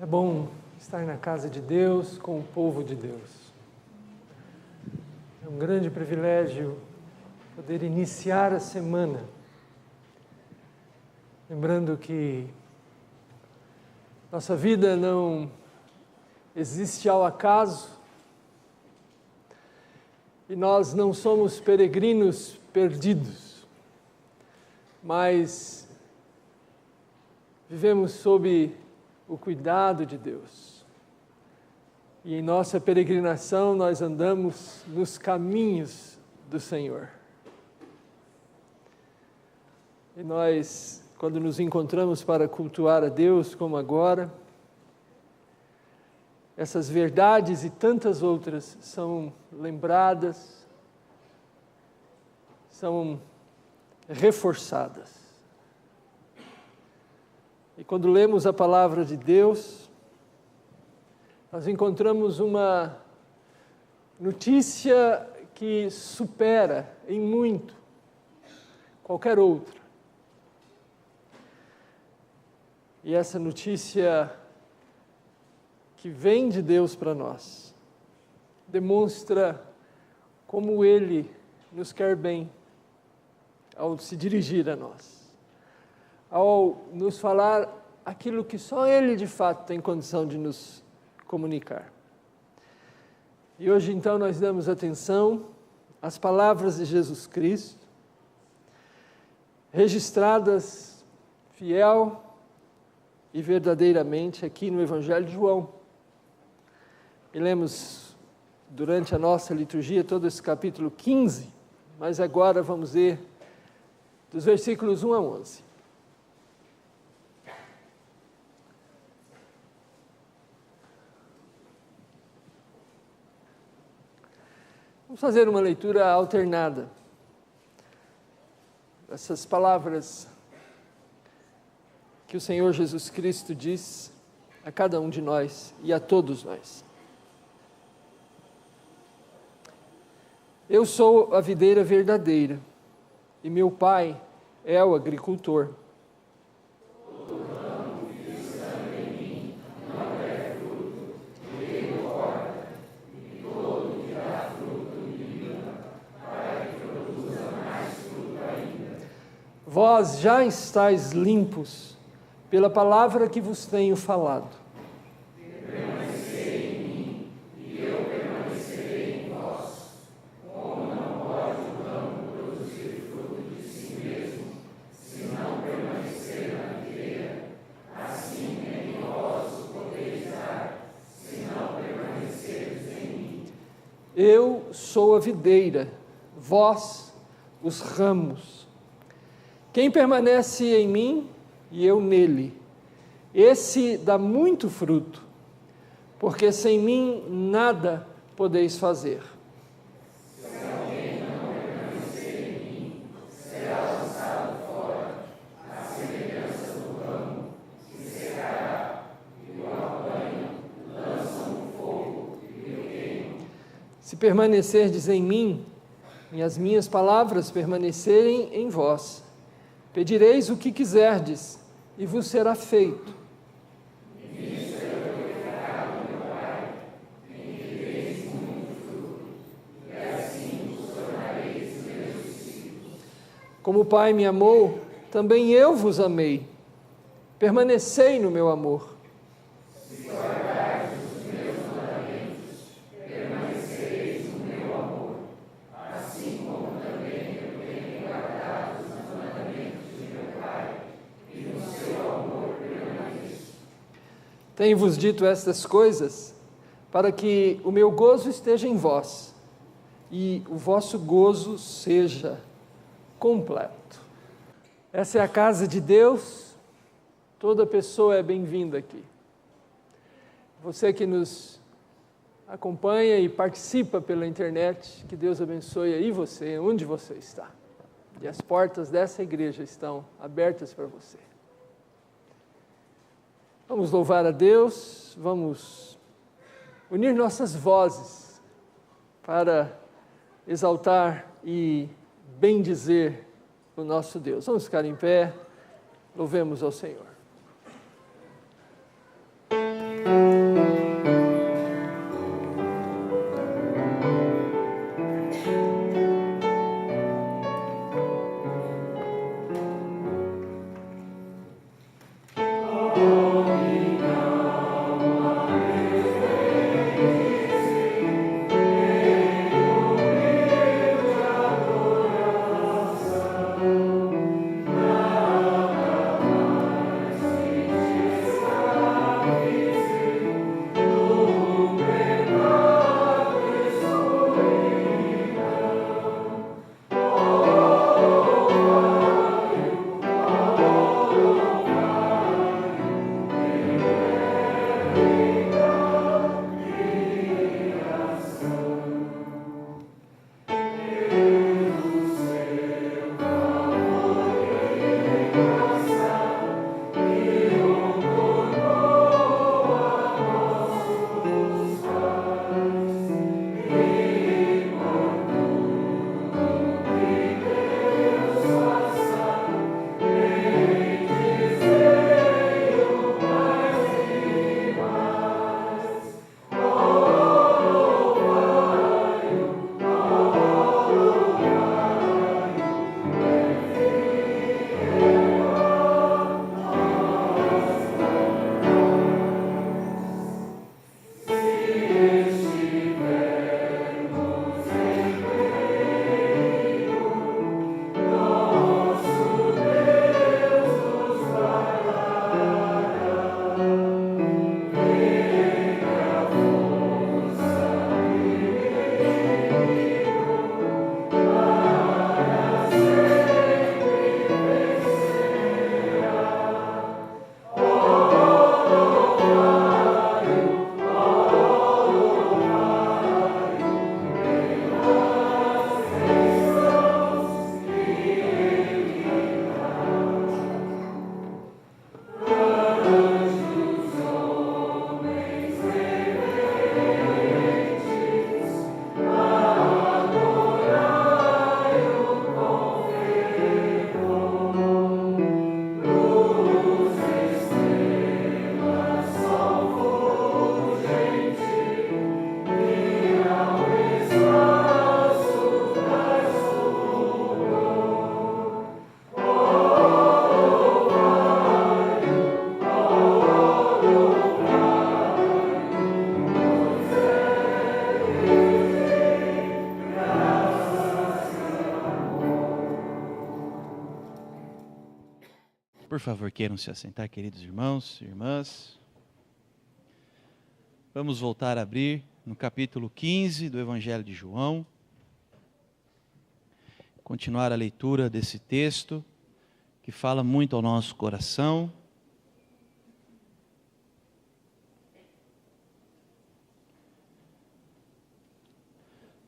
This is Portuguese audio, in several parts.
É bom estar na casa de Deus, com o povo de Deus. É um grande privilégio poder iniciar a semana, lembrando que nossa vida não existe ao acaso e nós não somos peregrinos perdidos, mas vivemos sob o cuidado de Deus. E em nossa peregrinação nós andamos nos caminhos do Senhor. E nós, quando nos encontramos para cultuar a Deus, como agora, essas verdades e tantas outras são lembradas, são reforçadas. E quando lemos a palavra de Deus, nós encontramos uma notícia que supera em muito qualquer outra. E essa notícia que vem de Deus para nós demonstra como Ele nos quer bem ao se dirigir a nós, ao nos falar aquilo que só Ele de fato tem condição de nos comunicar. E hoje então nós damos atenção às palavras de Jesus Cristo, registradas fiel e verdadeiramente aqui no Evangelho de João. E lemos durante a nossa liturgia todo esse capítulo 15, mas agora vamos ler dos versículos 1 a 11. Vamos fazer uma leitura alternada. Essas palavras que o Senhor Jesus Cristo diz a cada um de nós e a todos nós. Eu sou a videira verdadeira e meu Pai é o agricultor. Vós já estáis limpos pela palavra que vos tenho falado. Permanecei em mim e eu permanecerei em vós. Como não pode o ramo produzir fruto de si mesmo, se não permanecer na videira, assim nem vós o podeis dar, se não permanecerdes em mim. Eu sou a videira, vós os ramos. Quem permanece em mim e eu nele, esse dá muito fruto, porque sem mim nada podeis fazer. Se alguém não permanecer em mim, será lançado fora, à semelhança do ramo, que secará, e o apanham, lançam no fogo e o queimam. Se permanecerdes em mim, e as minhas palavras permanecerem em vós, pedireis o que quiserdes, e vos será feito. Nisso eu glorificado meu Pai, em que deis muito fruto, e assim vos tornareis meus discípulos. Como o Pai me amou, também eu vos amei. Permanecei no meu amor. Se guardardes os meus mandamentos, permanecereis no meu amor, assim como também eu tenho guardado os mandamentos de meu Pai, e no seu amor permaneço. Tenho-vos dito estas coisas, para que o meu gozo esteja em vós, e o vosso gozo seja completo. Essa é a casa de Deus, toda pessoa é bem-vinda aqui. Você que nos acompanha e participa pela internet, que Deus abençoe aí você, onde você está. E as portas dessa igreja estão abertas para você. Vamos louvar a Deus, vamos unir nossas vozes para exaltar e bendizer o nosso Deus. Vamos ficar em pé, louvemos ao Senhor. Por favor, queiram se assentar, queridos irmãos e irmãs. Vamos voltar a abrir no capítulo 15 do Evangelho de João. Continuar a leitura desse texto que fala muito ao nosso coração.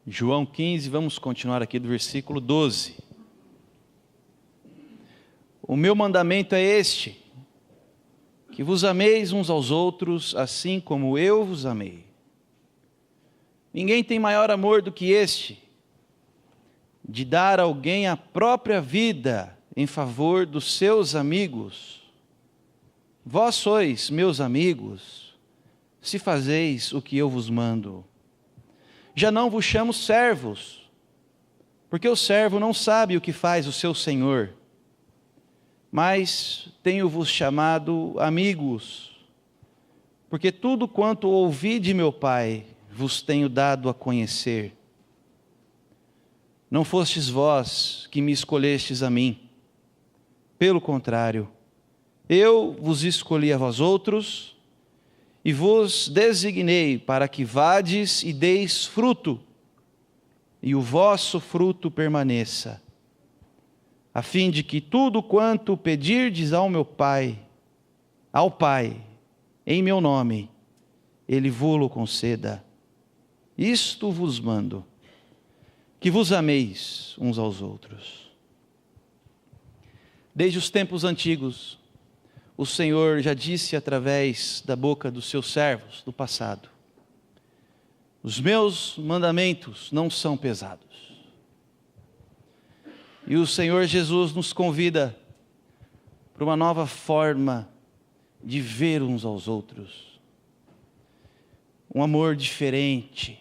João 15, vamos continuar aqui do versículo 12. O meu mandamento é este, que vos ameis uns aos outros, assim como eu vos amei. Ninguém tem maior amor do que este, de dar a alguém a própria vida em favor dos seus amigos. Vós sois meus amigos, se fazeis o que eu vos mando. Já não vos chamo servos, porque o servo não sabe o que faz o seu senhor, mas tenho-vos chamado amigos, porque tudo quanto ouvi de meu Pai vos tenho dado a conhecer. Não fostes vós que me escolhestes a mim, pelo contrário, eu vos escolhi a vós outros, e vos designei para que vades e deis fruto, e o vosso fruto permaneça, a fim de que tudo quanto pedirdes ao Pai, em meu nome, Ele vô-lo conceda. Isto vos mando, que vos ameis uns aos outros. Desde os tempos antigos, o Senhor já disse através da boca dos seus servos do passado: os meus mandamentos não são pesados. E o Senhor Jesus nos convida para uma nova forma de ver uns aos outros. Um amor diferente.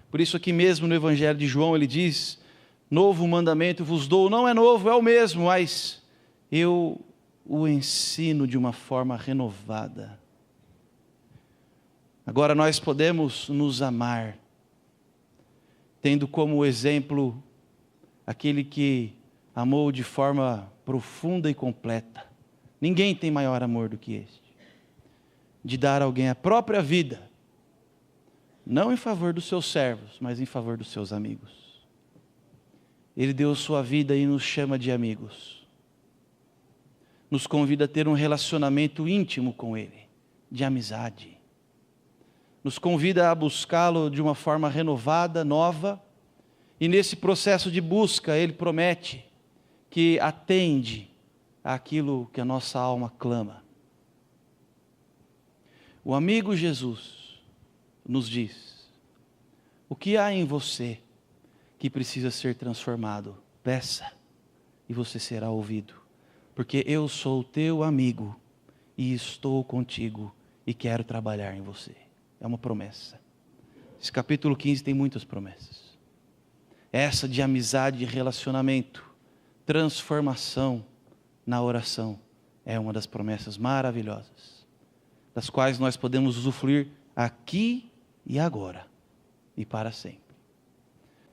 Por isso aqui mesmo no Evangelho de João ele diz: novo mandamento vos dou. Não é novo, é o mesmo, mas eu o ensino de uma forma renovada. Agora nós podemos nos amar, tendo como exemplo aquele que amou de forma profunda e completa. Ninguém tem maior amor do que este, de dar a alguém a própria vida, não em favor dos seus servos, mas em favor dos seus amigos. Ele deu sua vida e nos chama de amigos. Nos convida a ter um relacionamento íntimo com Ele, de amizade. Nos convida a buscá-lo de uma forma renovada, nova, e nesse processo de busca Ele promete que atende àquilo que a nossa alma clama. O amigo Jesus nos diz: o que há em você que precisa ser transformado? Peça e você será ouvido. Porque eu sou teu amigo e estou contigo e quero trabalhar em você. É uma promessa. Esse capítulo 15 tem muitas promessas. Essa de amizade e relacionamento, transformação na oração, é uma das promessas maravilhosas, das quais nós podemos usufruir aqui e agora e para sempre.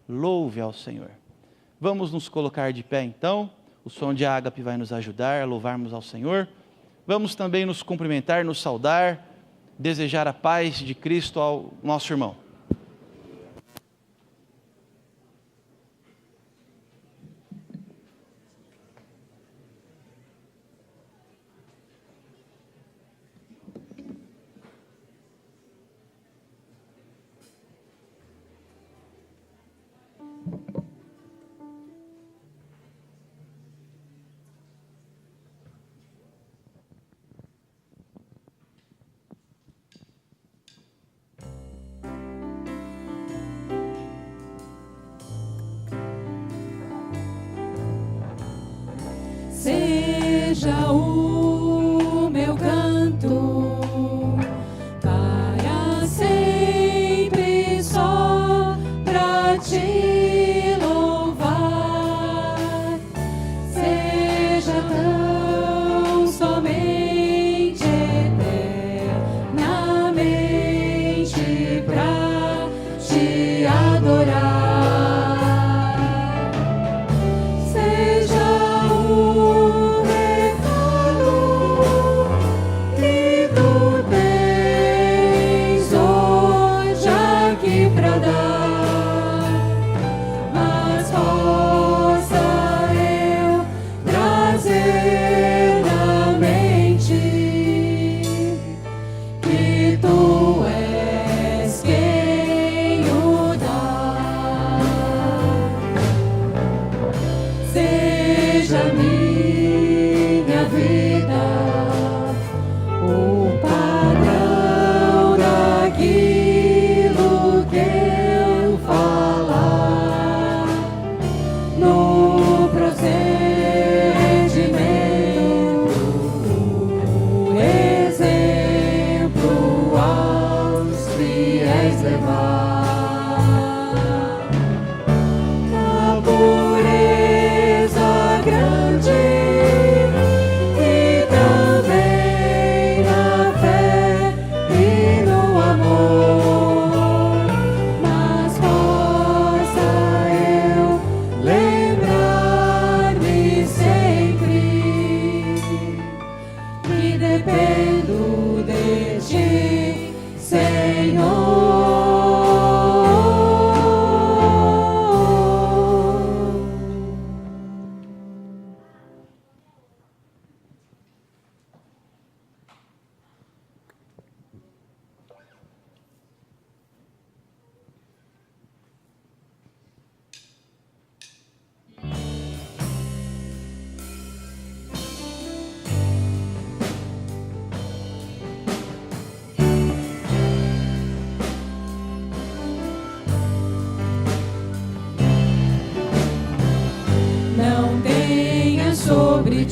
Louve ao Senhor. Vamos nos colocar de pé então. O som de ágape vai nos ajudar a louvarmos ao Senhor. Vamos também nos cumprimentar, nos saudar, desejar a paz de Cristo ao nosso irmão. Seja o meu canto para sempre só pra te louvar. Seja tão somente eternamente pra te adorar. Seja o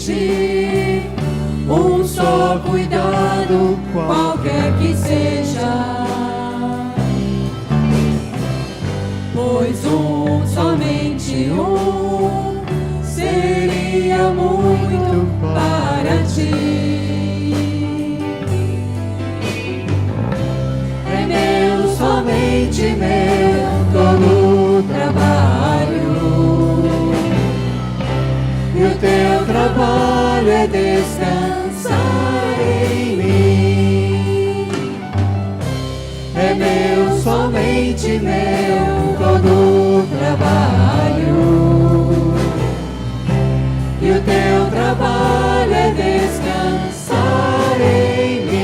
somente um só cuidado, qualquer que seja. Pois somente um seria muito para ti. É meu, somente meu, todo o trabalho. E o teu trabalho é descansar em mim. É meu, somente meu, todo o trabalho. E o teu trabalho é descansar em mim.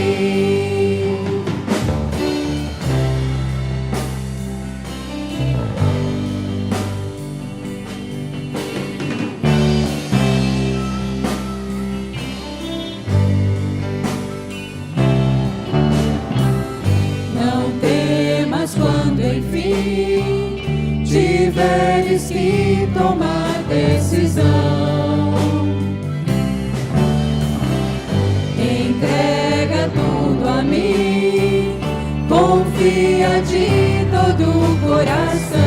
Não temas quando enfim tiveres que tomar decisão. Entrega tudo a mim, confia de todo o coração.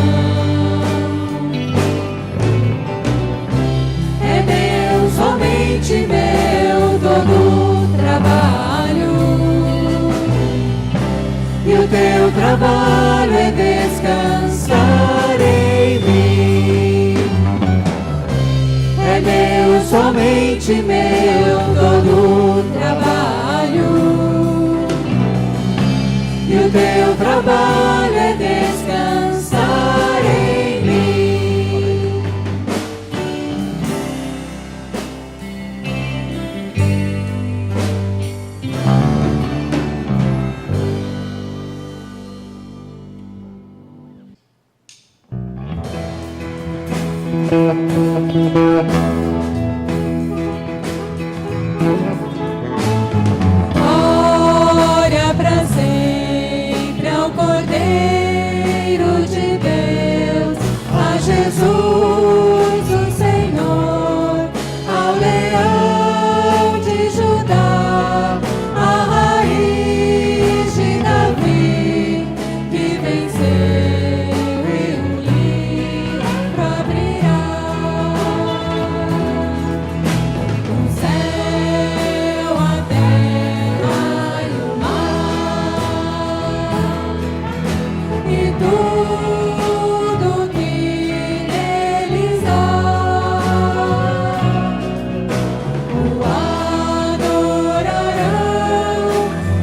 É meu, somente meu, todo o trabalho. E o teu trabalho é descansar em mim. É meu, somente meu, todo o trabalho. E o teu trabalho é descansar em mim. Glória pra sempre ao Cordeiro de Deus, a Jesus o Senhor, ao Leão de Judá, a raiz de Davi, que venceu e o livro abrirá. O céu, a terra e o mar, e tudo que neles há, o adorarão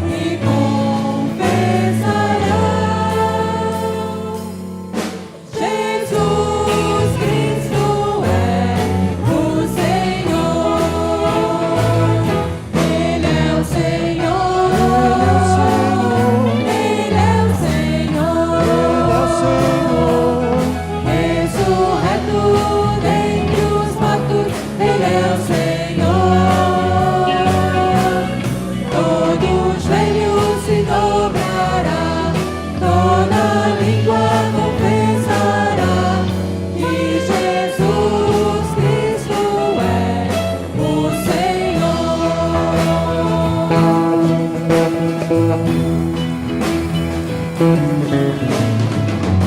e confessarão: Jesus Cristo é o Senhor. Ele é o Senhor. Ele é o Senhor. Ressurreto dentre os mortos, Ele é o Senhor. Todo joelho se dobrará, toda língua confessará que Jesus Cristo é o Senhor.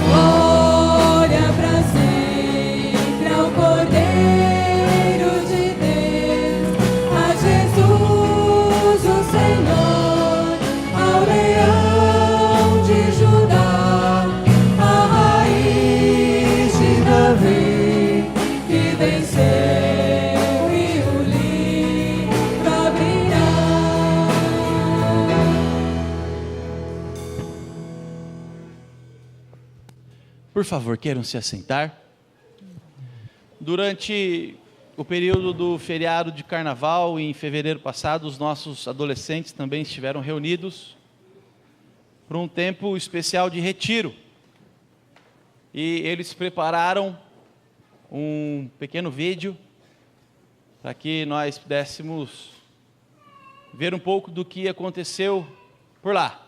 Glória pra sempre ao Cordeiro de Deus, a Jesus o Senhor, ao Leão de Judá, a raiz de Davi, que venceu e o livro abrirá. Por favor, queiram se assentar. Durante o período do feriado de carnaval, em fevereiro passado, os nossos adolescentes também estiveram reunidos para um tempo especial de retiro. E eles prepararam um pequeno vídeo para que nós pudéssemos ver um pouco do que aconteceu por lá.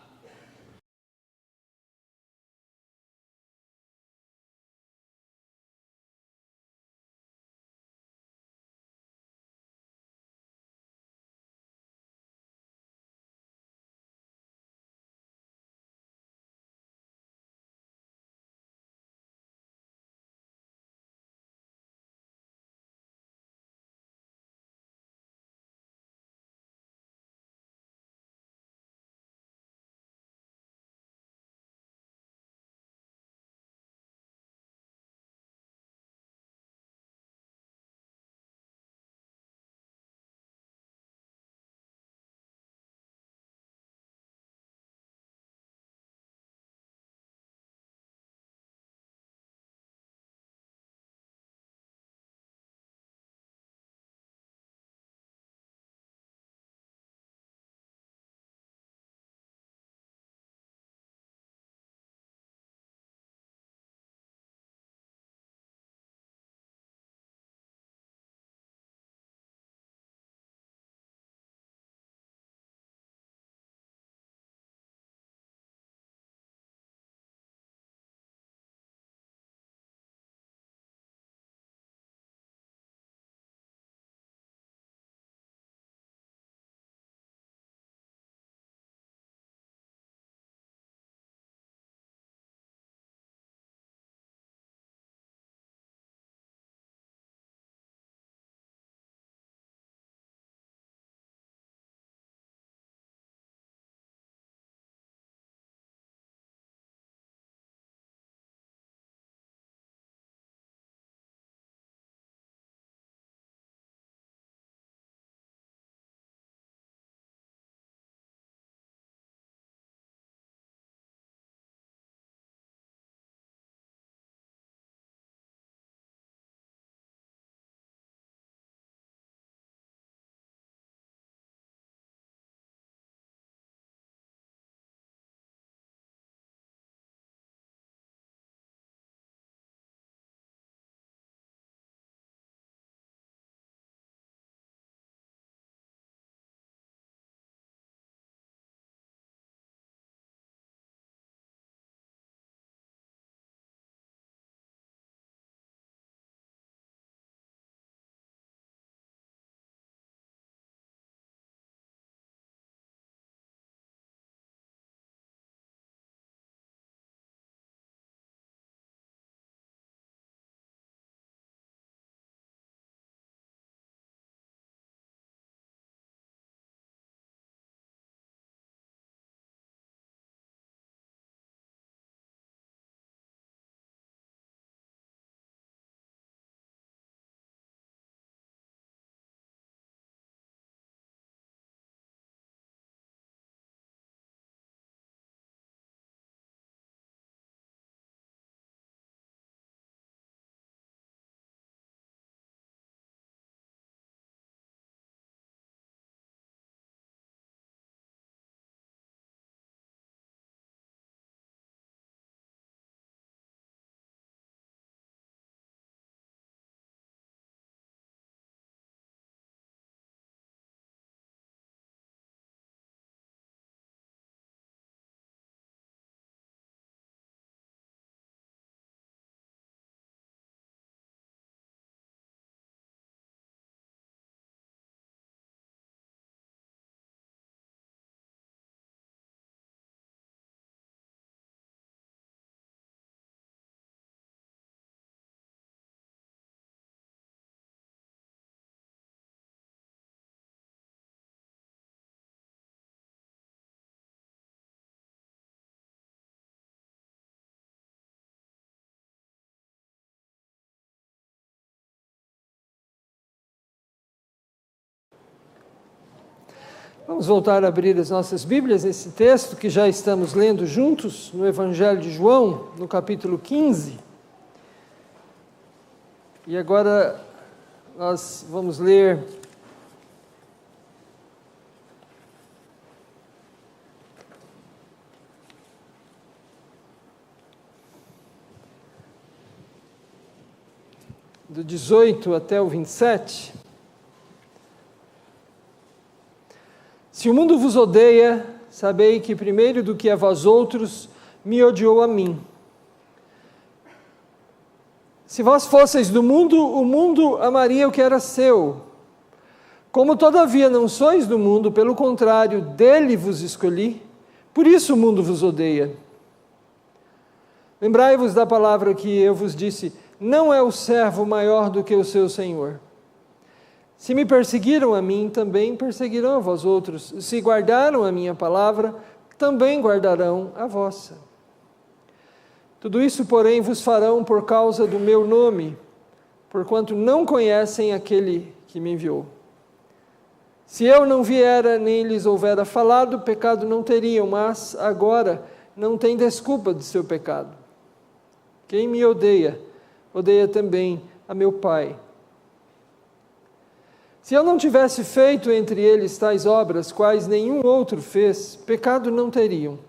Vamos voltar a abrir as nossas Bíblias nesse texto que já estamos lendo juntos, no Evangelho de João, no capítulo 15. E agora nós vamos ler do 18 até o 27. Se o mundo vos odeia, sabei que primeiro do que a vós outros, me odiou a mim. Se vós fosseis do mundo, o mundo amaria o que era seu. Como todavia não sois do mundo, pelo contrário, dele vos escolhi, por isso o mundo vos odeia. Lembrai-vos da palavra que eu vos disse, não é o servo maior do que o seu senhor. Se me perseguiram a mim, também perseguirão a vós outros. Se guardaram a minha palavra, também guardarão a vossa. Tudo isso, porém, vos farão por causa do meu nome, porquanto não conhecem aquele que me enviou. Se eu não viera, nem lhes houvera falado, pecado não teriam, mas agora não tem desculpa de seu pecado. Quem me odeia, odeia também a meu Pai. Se eu não tivesse feito entre eles tais obras, quais nenhum outro fez, pecado não teriam.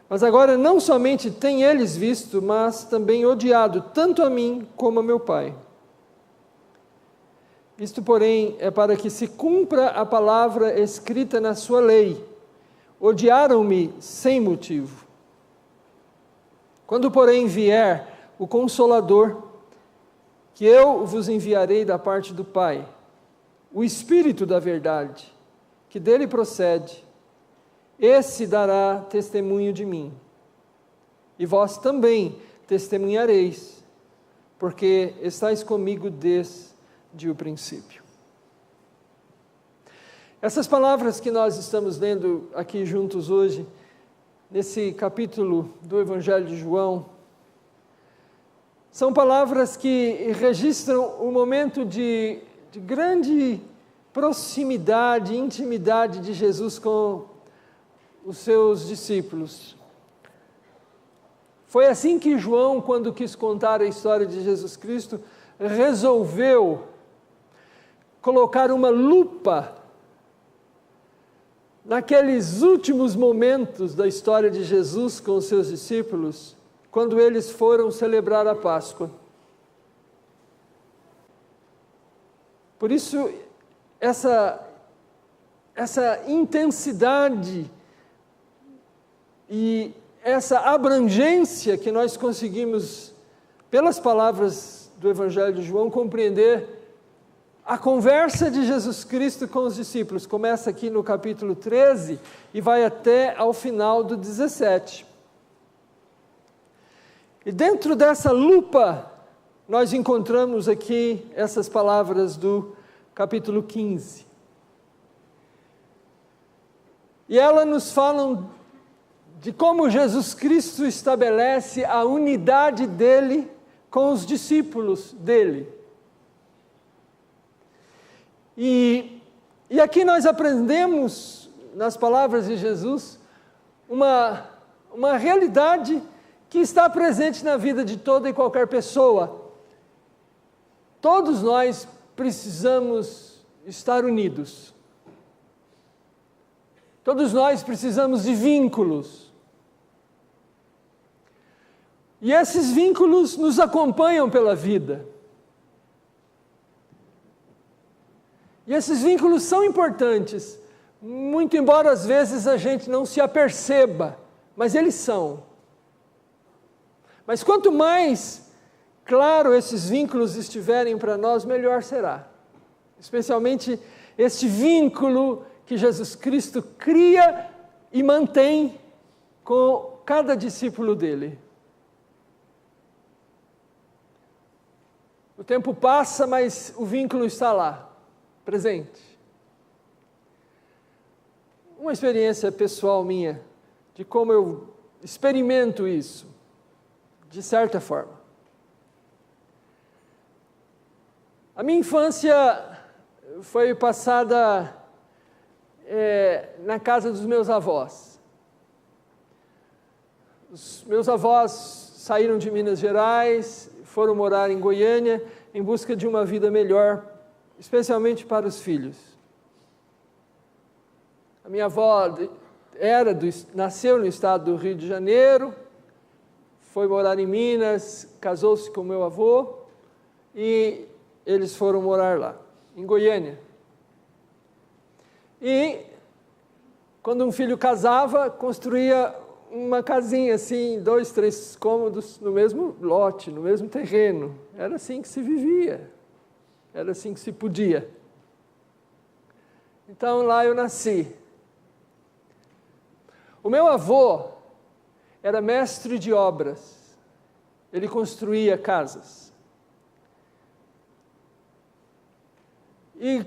Mas agora não somente têm eles visto, mas também odiado, tanto a mim como a meu Pai. Isto, porém, é para que se cumpra a palavra escrita na sua lei. Odiaram-me sem motivo. Quando, porém, vier o Consolador, que eu vos enviarei da parte do Pai, o Espírito da verdade, que dele procede, esse dará testemunho de mim. E vós também testemunhareis, porque estáis comigo desde o princípio. Essas palavras que nós estamos lendo aqui juntos hoje, nesse capítulo do Evangelho de João, são palavras que registram um momento de grande proximidade, intimidade de Jesus com os seus discípulos. Foi assim que João, quando quis contar a história de Jesus Cristo, resolveu colocar uma lupa naqueles últimos momentos da história de Jesus com os seus discípulos, quando eles foram celebrar a Páscoa. Por isso, essa intensidade e essa abrangência que nós conseguimos, pelas palavras do Evangelho de João, compreender a conversa de Jesus Cristo com os discípulos. Começa aqui no capítulo 13 e vai até ao final do 17. E dentro dessa lupa, nós encontramos aqui essas palavras do capítulo 15. E elas nos falam de como Jesus Cristo estabelece a unidade dele com os discípulos dele. E aqui nós aprendemos, nas palavras de Jesus, uma realidade que está presente na vida de toda e qualquer pessoa. Todos nós precisamos estar unidos. Todos nós precisamos de vínculos. E esses vínculos nos acompanham pela vida. E esses vínculos são importantes, muito embora às vezes a gente não se aperceba, mas eles são. Mas quanto mais claro esses vínculos estiverem para nós, melhor será. Especialmente este vínculo que Jesus Cristo cria e mantém com cada discípulo dele. O tempo passa, mas o vínculo está lá, presente. Uma experiência pessoal minha, de como eu experimento isso, de certa forma. A minha infância foi passada na casa dos meus avós. Os meus avós saíram de Minas Gerais, foram morar em Goiânia em busca de uma vida melhor, especialmente para os filhos. A minha avó nasceu no estado do Rio de Janeiro, foi morar em Minas, casou-se com meu avô e eles foram morar lá, em Goiânia. E quando um filho casava, construía uma casinha assim, 2, 3 cômodos no mesmo lote, no mesmo terreno. Era assim que se vivia, era assim que se podia. Então lá eu nasci. O meu avô era mestre de obras, ele construía casas. E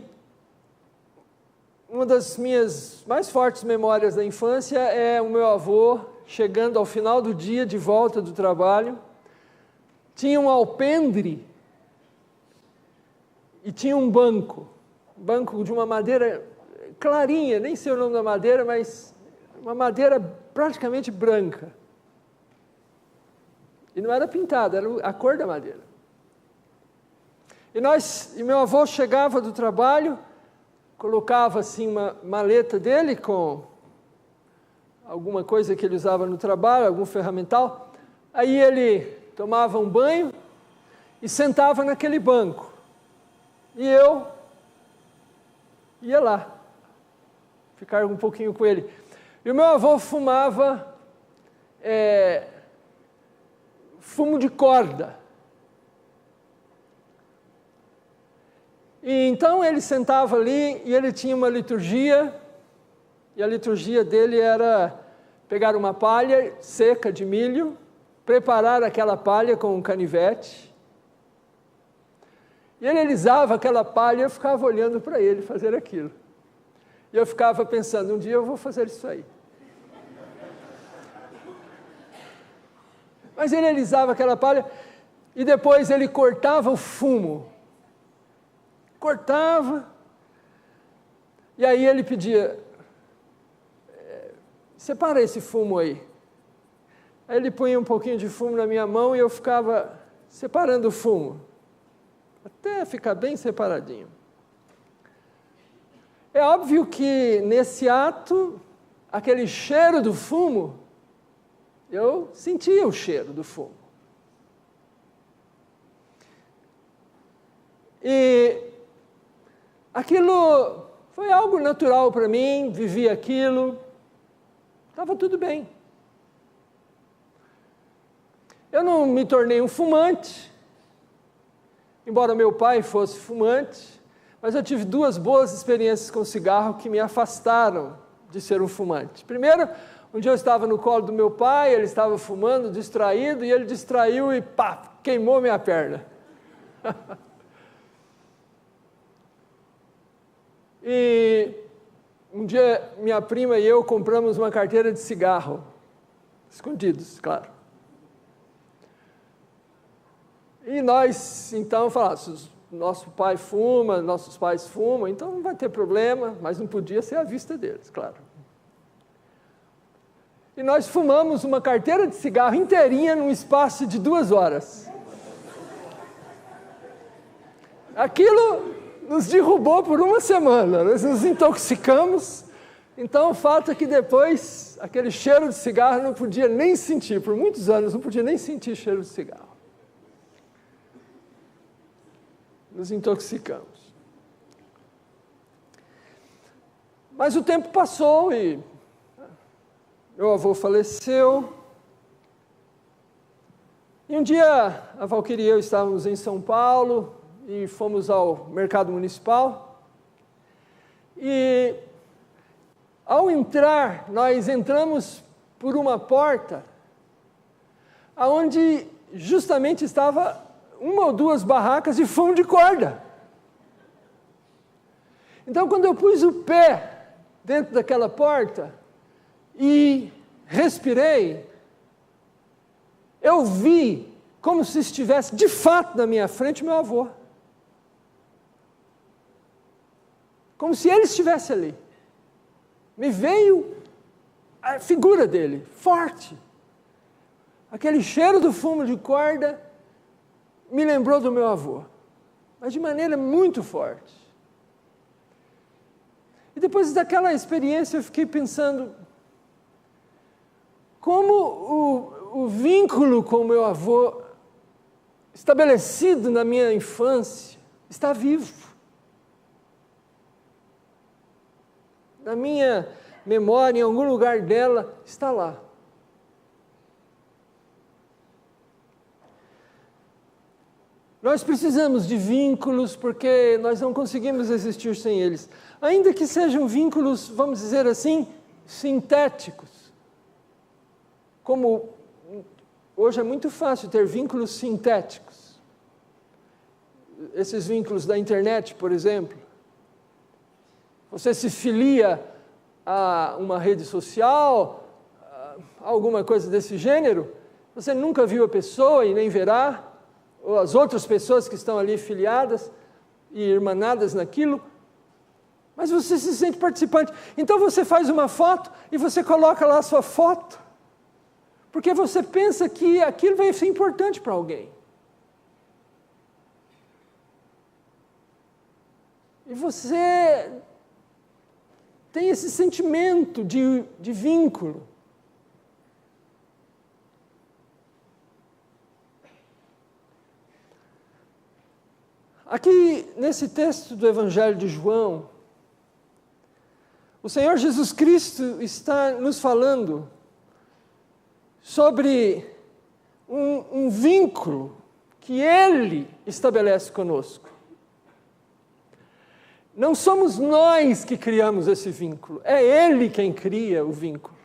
uma das minhas mais fortes memórias da infância é o meu avô chegando ao final do dia, de volta do trabalho, tinha um alpendre e tinha um banco de uma madeira clarinha, nem sei o nome da madeira, mas uma madeira praticamente branca. E não era pintada, era a cor da madeira. E meu avô chegava do trabalho, colocava assim uma maleta dele com alguma coisa que ele usava no trabalho, algum ferramental. Aí ele tomava um banho e sentava naquele banco. E eu ia lá, ficar um pouquinho com ele. E o meu avô fumava fumo de corda. E então ele sentava ali e ele tinha uma liturgia, e a liturgia dele era pegar uma palha seca de milho, preparar aquela palha com um canivete, e ele alisava aquela palha e eu ficava olhando para ele fazer aquilo. E eu ficava pensando, um dia eu vou fazer isso aí. Mas ele alisava aquela palha e depois ele cortava o fumo. Cortava, e aí ele pedia, separa esse fumo aí. Aí ele punha um pouquinho de fumo na minha mão e eu ficava separando o fumo, até ficar bem separadinho. É óbvio que nesse ato, aquele cheiro do fumo, eu sentia o cheiro do fumo. E aquilo foi algo natural para mim, vivi aquilo, estava tudo bem. Eu não me tornei um fumante, embora meu pai fosse fumante, mas eu tive 2 boas experiências com cigarro que me afastaram de ser um fumante. Primeiro, um dia eu estava no colo do meu pai, ele estava fumando, distraído, e ele distraiu e pá, queimou minha perna. E um dia minha prima e eu compramos uma carteira de cigarro, escondidos, claro. E nós então falamos, nosso pai fuma, nossos pais fumam, então não vai ter problema, mas não podia ser à vista deles, claro. E nós fumamos uma carteira de cigarro inteirinha num espaço de 2 horas. Aquilo nos derrubou por uma semana, nós nos intoxicamos, então o fato é que depois, aquele cheiro de cigarro eu não podia nem sentir, por muitos anos não podia nem sentir cheiro de cigarro. Nos intoxicamos. Mas o tempo passou e meu avô faleceu, e um dia a Valquíria e eu estávamos em São Paulo, e fomos ao mercado municipal, e ao entrar, nós entramos por uma porta, onde justamente estava 1 ou 2 barracas de fumo de corda. Então, quando eu pus o pé dentro daquela porta e respirei, eu vi, como se estivesse de fato na minha frente, meu avô. Como se ele estivesse ali. me veio a figura dele, forte. Aquele cheiro do fumo de corda me lembrou do meu avô, mas de maneira muito forte. E depois daquela experiência eu fiquei pensando, como o vínculo com o meu avô, estabelecido na minha infância, está vivo. Na minha memória, em algum lugar dela, está lá. Nós precisamos de vínculos porque nós não conseguimos existir sem eles. Ainda que sejam vínculos, vamos dizer assim, sintéticos. Como hoje é muito fácil ter vínculos sintéticos. Esses vínculos da internet, por exemplo. Você se filia a uma rede social, a alguma coisa desse gênero, você nunca viu a pessoa e nem verá, ou as outras pessoas que estão ali filiadas e irmanadas naquilo, mas você se sente participante. Então você faz uma foto e você coloca lá a sua foto, porque você pensa que aquilo vai ser importante para alguém. E você tem esse sentimento de vínculo. Aqui, nesse texto do Evangelho de João, o Senhor Jesus Cristo está nos falando sobre um vínculo que Ele estabelece conosco. Não somos nós que criamos esse vínculo, é Ele quem cria o vínculo.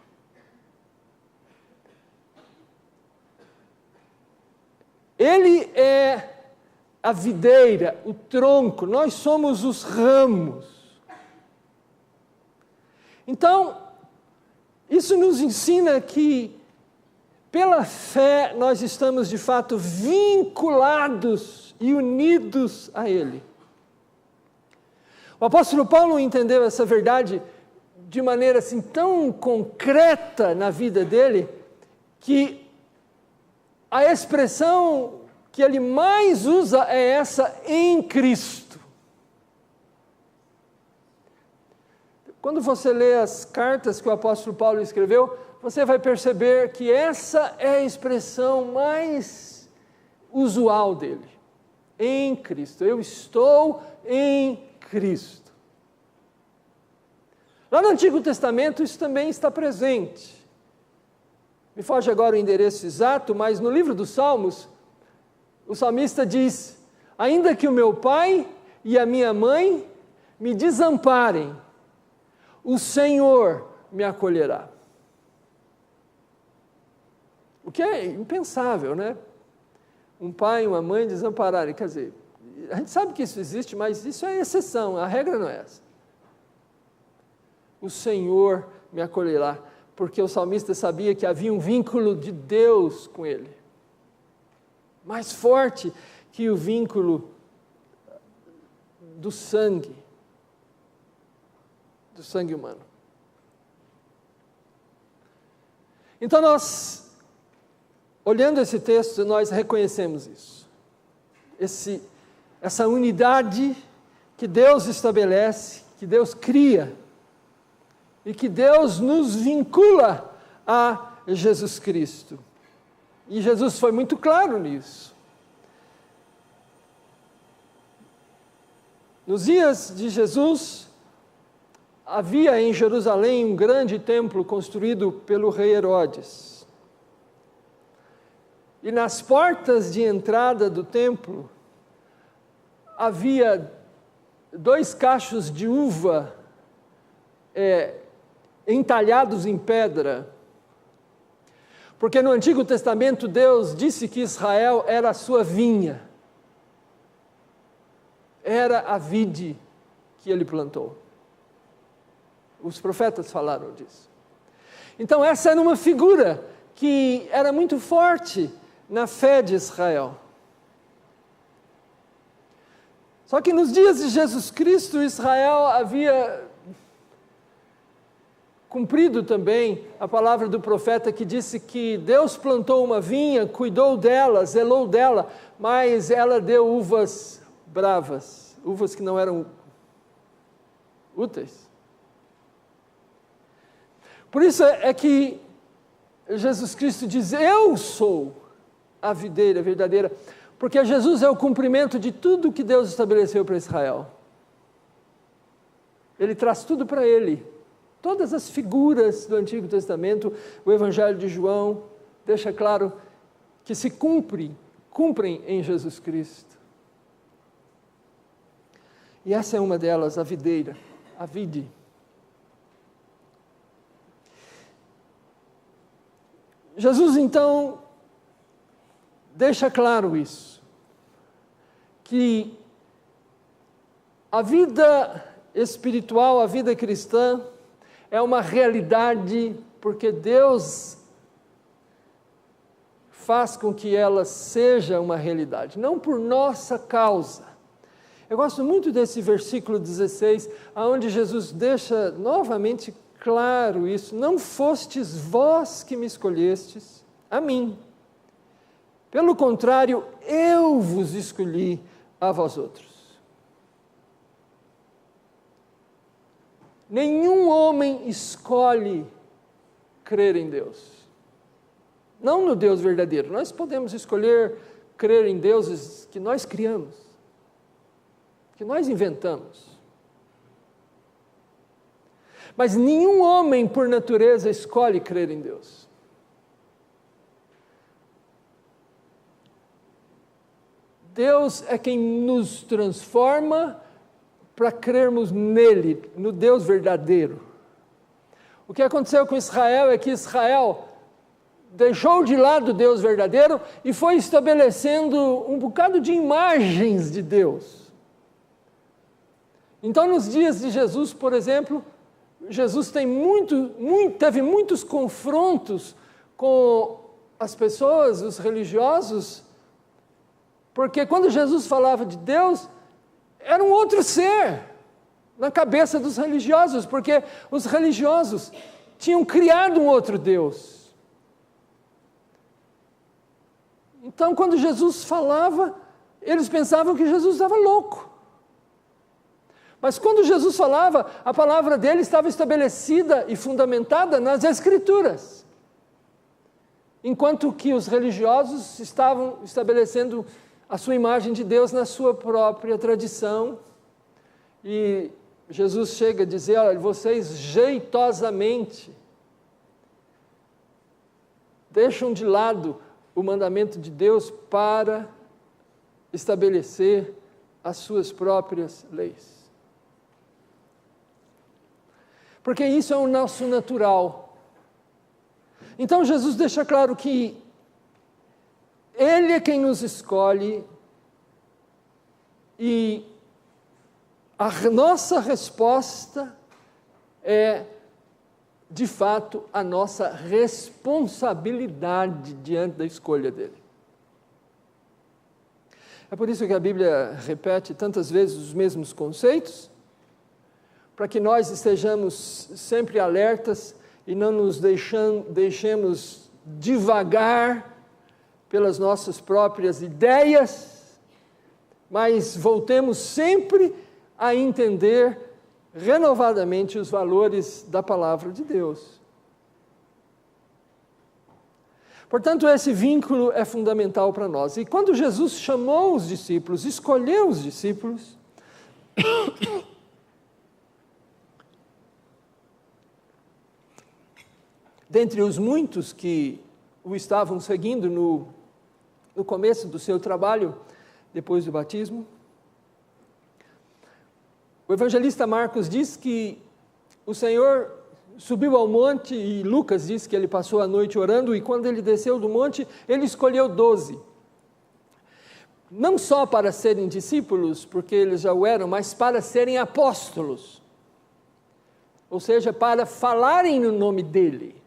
Ele é a videira, o tronco, nós somos os ramos. Então, isso nos ensina que, pela fé, nós estamos de fato vinculados e unidos a Ele. O apóstolo Paulo entendeu essa verdade de maneira assim tão concreta na vida dele, que a expressão que ele mais usa é essa, em Cristo. Quando você lê as cartas que o apóstolo Paulo escreveu, você vai perceber que essa é a expressão mais usual dele. Em Cristo. Eu estou em Cristo. Lá no Antigo Testamento isso também está presente. Me foge agora o endereço exato, mas no livro dos Salmos, o salmista diz: ainda que o meu pai e a minha mãe me desamparem, o Senhor me acolherá. O que é impensável, né? Um pai e uma mãe desampararem, quer dizer, a gente sabe que isso existe, mas isso é exceção, a regra não é essa. O Senhor me acolherá, porque o salmista sabia que havia um vínculo de Deus com ele, mais forte que o vínculo do sangue humano. Então nós, olhando esse texto, nós reconhecemos isso. Essa unidade que Deus estabelece, que Deus cria, e que Deus nos vincula a Jesus Cristo. E Jesus foi muito claro nisso. Nos dias de Jesus, havia em Jerusalém um grande templo construído pelo rei Herodes. E nas portas de entrada do templo, havia 2 cachos de uva entalhados em pedra. Porque no Antigo Testamento Deus disse que Israel era a sua vinha. Era a vide que ele plantou. Os profetas falaram disso. Então essa era uma figura que era muito forte na fé de Israel. Só que nos dias de Jesus Cristo, Israel havia cumprido também a palavra do profeta que disse que Deus plantou uma vinha, cuidou dela, zelou dela, mas ela deu uvas bravas, uvas que não eram úteis. Por isso é que Jesus Cristo diz: eu sou a videira verdadeira, porque Jesus é o cumprimento de tudo que Deus estabeleceu para Israel. Ele traz tudo para ele. Todas as figuras do Antigo Testamento, o Evangelho de João deixa claro que se cumprem em Jesus Cristo. E essa é uma delas, a videira, a vide. Jesus, então, deixa claro isso, que a vida espiritual, a vida cristã, é uma realidade porque Deus faz com que ela seja uma realidade, não por nossa causa. Eu gosto muito desse versículo 16, onde Jesus deixa novamente claro isso: não fostes vós que me escolhestes a mim, pelo contrário, eu vos escolhi a vós outros. Nenhum homem escolhe crer em Deus, não no Deus verdadeiro. Nós podemos escolher crer em deuses que nós criamos, que nós inventamos. Mas nenhum homem, por natureza, escolhe crer em Deus. Deus é quem nos transforma para crermos nele, no Deus verdadeiro. O que aconteceu com Israel é que Israel deixou de lado o Deus verdadeiro e foi estabelecendo um bocado de imagens de Deus. Então, nos dias de Jesus, por exemplo, Jesus teve muitos confrontos com as pessoas, os religiosos, porque quando Jesus falava de Deus, era um outro ser na cabeça dos religiosos, porque os religiosos tinham criado um outro Deus. Então, quando Jesus falava, eles pensavam que Jesus estava louco. Mas quando Jesus falava, a palavra dele estava estabelecida e fundamentada nas Escrituras, enquanto que os religiosos estavam estabelecendo a sua imagem de Deus na sua própria tradição. E Jesus chega a dizer: olha, vocês jeitosamente deixam de lado o mandamento de Deus para estabelecer as suas próprias leis. Porque isso é o nosso natural. Então Jesus deixa claro que Ele é quem nos escolhe e a nossa resposta é, de fato, a nossa responsabilidade diante da escolha dele. É por isso que a Bíblia repete tantas vezes os mesmos conceitos, para que nós estejamos sempre alertas e não nos deixemos divagar pelas nossas próprias ideias, mas voltemos sempre a entender renovadamente os valores da palavra de Deus. Portanto, esse vínculo é fundamental para nós. E quando Jesus chamou os discípulos, escolheu os discípulos, dentre os muitos que o estavam seguindo no começo do seu trabalho, depois do batismo, o evangelista Marcos diz que o Senhor subiu ao monte, e Lucas diz que ele passou a noite orando, e quando ele desceu do monte, ele escolheu 12. Não só para serem discípulos, porque eles já o eram, mas para serem apóstolos. Ou seja, para falarem no nome dele.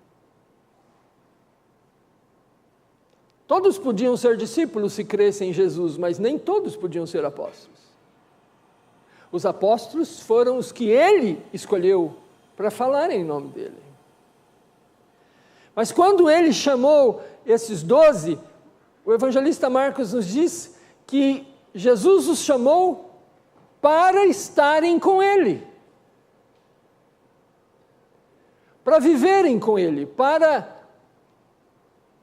Todos podiam ser discípulos se crescem em Jesus, mas nem todos podiam ser apóstolos. Os apóstolos foram os que ele escolheu para falar em nome dele. Mas quando ele chamou esses 12, o evangelista Marcos nos diz que Jesus os chamou para estarem com ele, para viverem com ele, para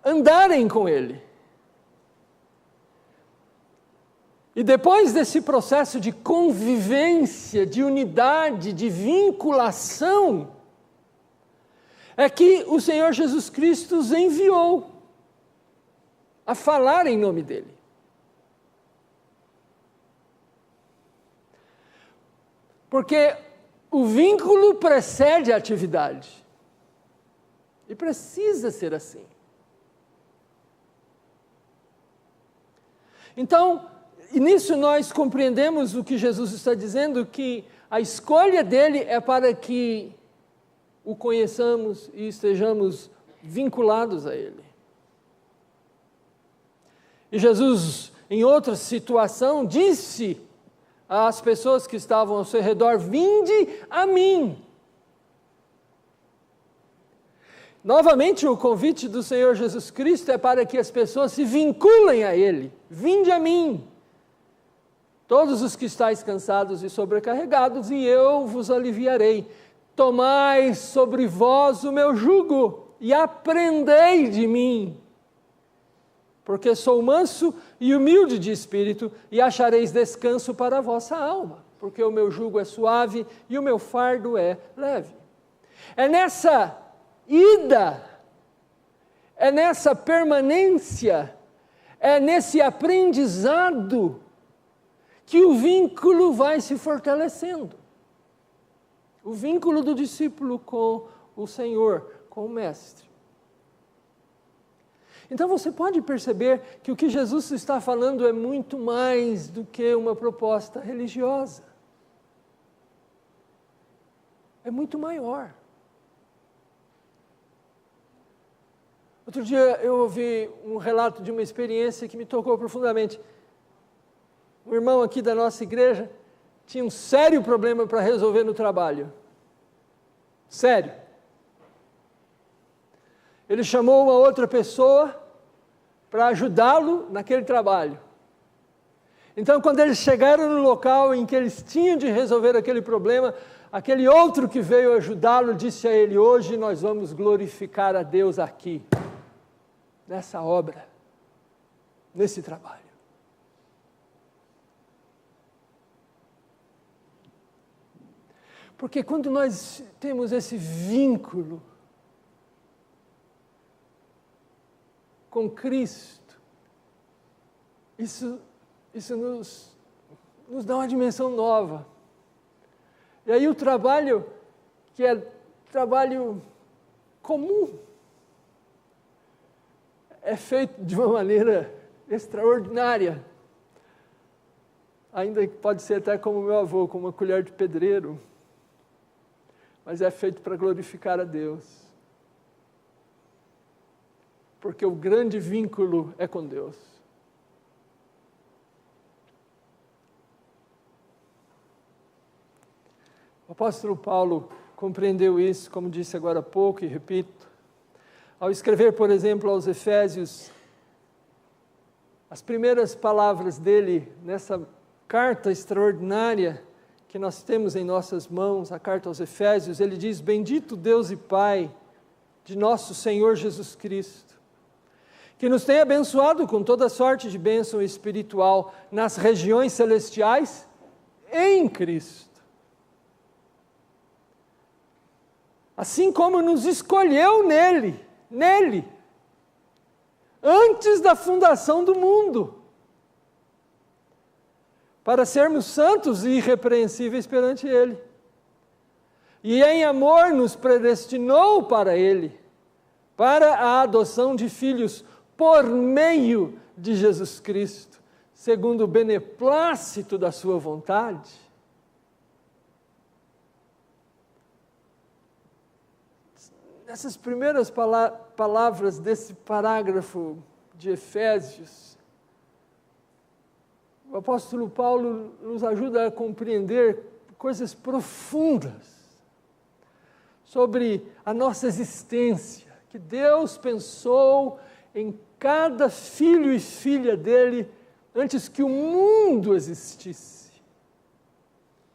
andarem com ele. E depois desse processo de convivência, de unidade, de vinculação, é que o Senhor Jesus Cristo os enviou a falar em nome dele. Porque o vínculo precede a atividade. E precisa ser assim. Então, e nisso nós compreendemos o que Jesus está dizendo, que a escolha dele é para que o conheçamos e estejamos vinculados a ele. E Jesus, em outra situação, disse às pessoas que estavam ao seu redor: vinde a mim. Novamente, o convite do Senhor Jesus Cristo é para que as pessoas se vinculem a ele. Vinde a mim, todos os que estáis cansados e sobrecarregados, e eu vos aliviarei. Tomai sobre vós o meu jugo e aprendei de mim, porque sou manso e humilde de espírito, e achareis descanso para a vossa alma, porque o meu jugo é suave e o meu fardo é leve. É nessa ida, é nessa permanência, é nesse aprendizado que o vínculo vai se fortalecendo. O vínculo do discípulo com o Senhor, com o Mestre. Então você pode perceber que o que Jesus está falando é muito mais do que uma proposta religiosa. É muito maior. Outro dia eu ouvi um relato de uma experiência que me tocou profundamente. Um irmão aqui da nossa igreja tinha um sério problema para resolver no trabalho. Sério. Ele chamou uma outra pessoa para ajudá-lo naquele trabalho. Então, quando eles chegaram no local em que eles tinham de resolver aquele problema, aquele outro que veio ajudá-lo disse a ele: hoje nós vamos glorificar a Deus aqui, nessa obra, nesse trabalho. Porque quando nós temos esse vínculo com Cristo, isso nos dá uma dimensão nova. E aí o trabalho, que é trabalho comum, é feito de uma maneira extraordinária. Ainda que pode ser até como meu avô, com uma colher de pedreiro, mas é feito para glorificar a Deus. Porque o grande vínculo é com Deus. O apóstolo Paulo compreendeu isso, como disse agora há pouco e repito, ao escrever, por exemplo, aos Efésios, as primeiras palavras dele nessa carta extraordinária que nós temos em nossas mãos, a carta aos Efésios, ele diz: bendito Deus e Pai de nosso Senhor Jesus Cristo, que nos tem abençoado com toda sorte de bênção espiritual nas regiões celestiais em Cristo. Assim como nos escolheu nele, antes da fundação do mundo, para sermos santos e irrepreensíveis perante Ele. E em amor nos predestinou para Ele, para a adoção de filhos por meio de Jesus Cristo, segundo o beneplácito da sua vontade. Nessas primeiras palavras desse parágrafo de Efésios, o apóstolo Paulo nos ajuda a compreender coisas profundas sobre a nossa existência, que Deus pensou em cada filho e filha dele antes que o mundo existisse.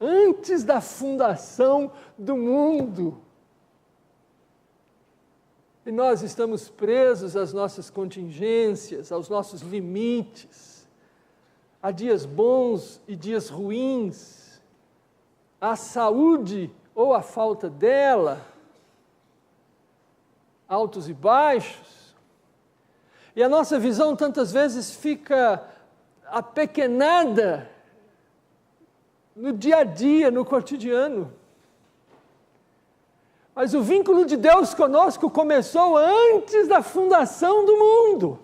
Antes da fundação do mundo. E nós estamos presos às nossas contingências, aos nossos limites. Há dias bons e dias ruins. Há saúde ou a falta dela. Altos e baixos. E a nossa visão tantas vezes fica apequenada no dia a dia, no cotidiano. Mas o vínculo de Deus conosco começou antes da fundação do mundo.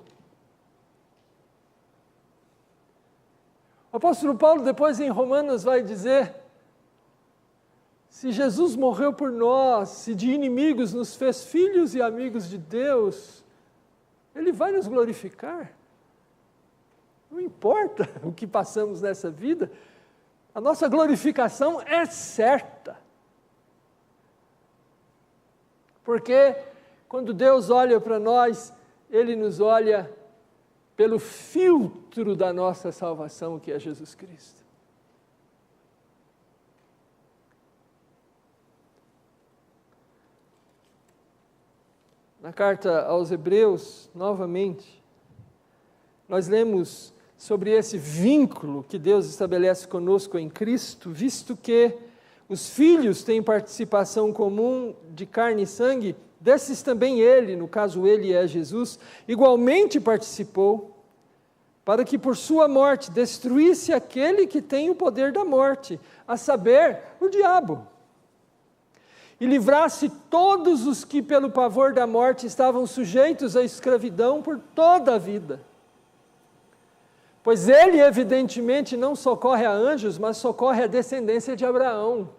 O apóstolo Paulo depois em Romanos vai dizer: se Jesus morreu por nós, se de inimigos nos fez filhos e amigos de Deus, Ele vai nos glorificar. Não importa o que passamos nessa vida, a nossa glorificação é certa. Porque quando Deus olha para nós, Ele nos olha pelo filtro da nossa salvação, que é Jesus Cristo. Na carta aos Hebreus, novamente, nós lemos sobre esse vínculo que Deus estabelece conosco em Cristo, visto que os filhos têm participação comum de carne e sangue, desses também ele, no caso ele é Jesus, igualmente participou, para que por sua morte destruísse aquele que tem o poder da morte, a saber, o diabo, e livrasse todos os que pelo pavor da morte estavam sujeitos à escravidão por toda a vida. Pois ele evidentemente não socorre a anjos, mas socorre a descendência de Abraão.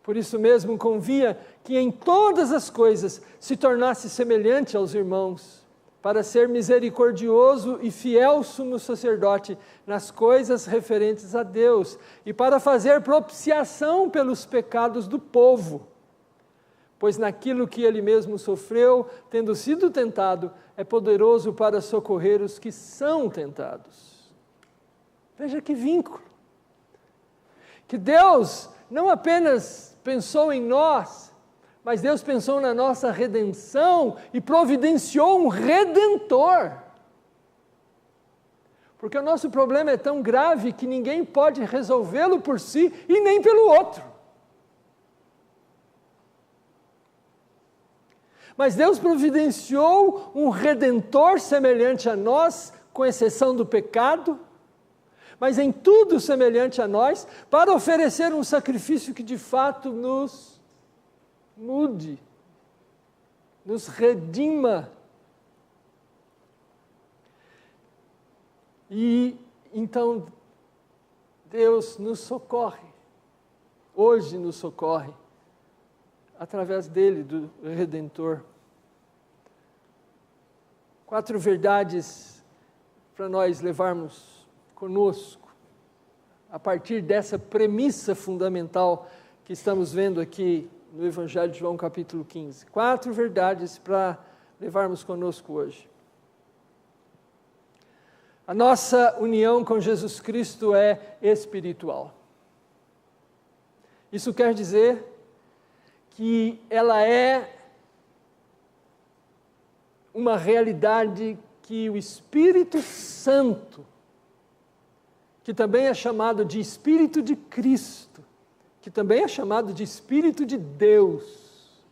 Por isso mesmo convinha que em todas as coisas se tornasse semelhante aos irmãos, para ser misericordioso e fiel sumo sacerdote nas coisas referentes a Deus, e para fazer propiciação pelos pecados do povo. Pois naquilo que ele mesmo sofreu, tendo sido tentado, é poderoso para socorrer os que são tentados. Veja que vínculo. Que Deus não apenas pensou em nós, mas Deus pensou na nossa redenção e providenciou um redentor. Porque o nosso problema é tão grave que ninguém pode resolvê-lo por si e nem pelo outro. Mas Deus providenciou um redentor semelhante a nós, com exceção do pecado, mas em tudo semelhante a nós, para oferecer um sacrifício que de fato nos mude, nos redima. E então Deus nos socorre, hoje nos socorre, através dele, do Redentor. 4 verdades para nós levarmos conosco, a partir dessa premissa fundamental que estamos vendo aqui no Evangelho de João capítulo 15. 4 verdades para levarmos conosco hoje. A nossa união com Jesus Cristo é espiritual. Isso quer dizer que ela é uma realidade que o Espírito Santo, que também é chamado de Espírito de Cristo, que também é chamado de Espírito de Deus,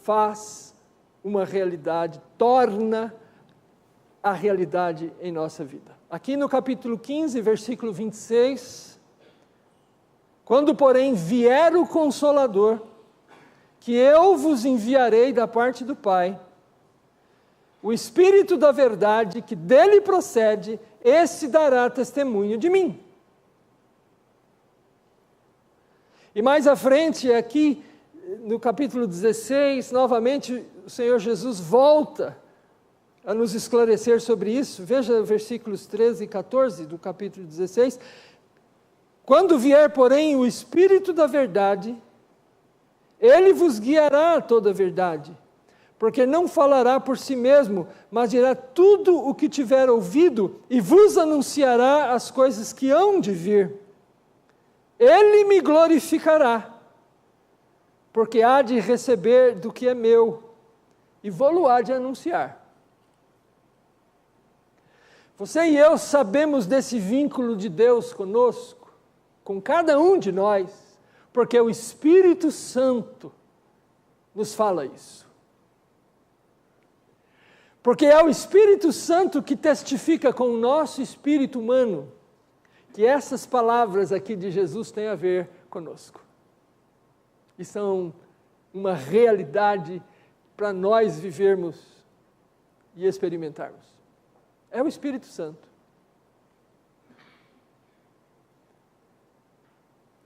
faz uma realidade, torna a realidade em nossa vida. Aqui no capítulo 15, versículo 26, quando, porém, vier o Consolador, que eu vos enviarei da parte do Pai, o Espírito da verdade, que dele procede, esse dará testemunho de mim. E mais à frente, aqui no capítulo 16, novamente o Senhor Jesus volta a nos esclarecer sobre isso. Veja versículos 13 e 14 do capítulo 16. Quando vier, porém, o Espírito da verdade, Ele vos guiará a toda a verdade, porque não falará por si mesmo, mas dirá tudo o que tiver ouvido e vos anunciará as coisas que hão de vir. Ele me glorificará, porque há de receber do que é meu e vou-lo há de anunciar. Você e eu sabemos desse vínculo de Deus conosco, com cada um de nós, porque o Espírito Santo nos fala isso. Porque é o Espírito Santo que testifica com o nosso espírito humano que essas palavras aqui de Jesus têm a ver conosco. E são uma realidade para nós vivermos e experimentarmos. É o Espírito Santo.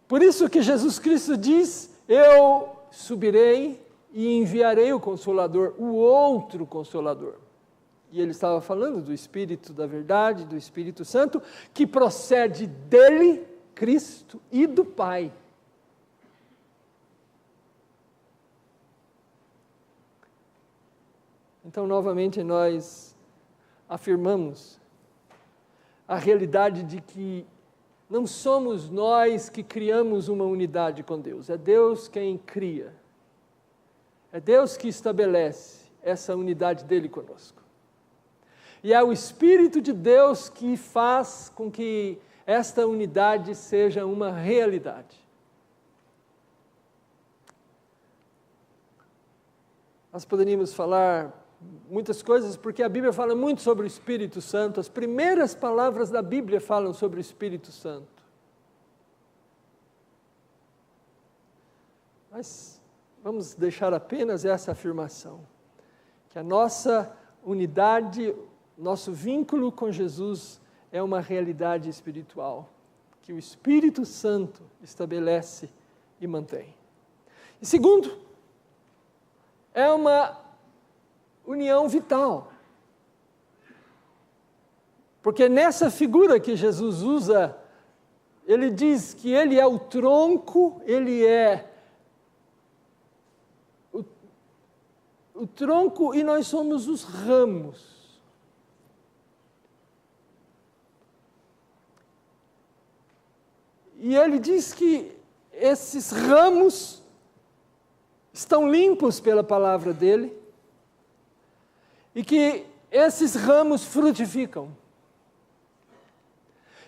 Por isso que Jesus Cristo diz: eu subirei e enviarei o Consolador, o outro Consolador. E ele estava falando do Espírito da verdade, do Espírito Santo, que procede dele, Cristo, e do Pai. Então, novamente, nós afirmamos a realidade de que não somos nós que criamos uma unidade com Deus, é Deus quem cria. É Deus que estabelece essa unidade dele conosco. E é o Espírito de Deus que faz com que esta unidade seja uma realidade. Nós poderíamos falar muitas coisas, porque a Bíblia fala muito sobre o Espírito Santo. As primeiras palavras da Bíblia falam sobre o Espírito Santo. Mas vamos deixar apenas essa afirmação, que a nossa unidade, nosso vínculo com Jesus é uma realidade espiritual, que o Espírito Santo estabelece e mantém. E segundo, é uma união vital. Porque nessa figura que Jesus usa, ele diz que ele é o tronco, ele é o tronco e nós somos os ramos. E ele diz que esses ramos estão limpos pela palavra dele e que esses ramos frutificam.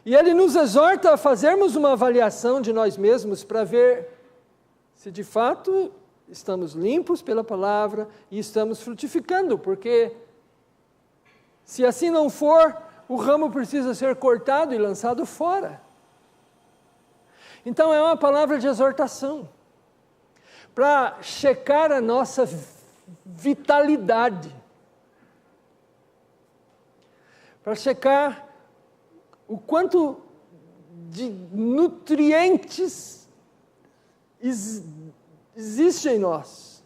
E ele nos exorta a fazermos uma avaliação de nós mesmos para ver se de fato estamos limpos pela palavra e estamos frutificando, porque se assim não for, o ramo precisa ser cortado e lançado fora. Então é uma palavra de exortação, para checar a nossa vitalidade, para checar o quanto de nutrientes existe em nós.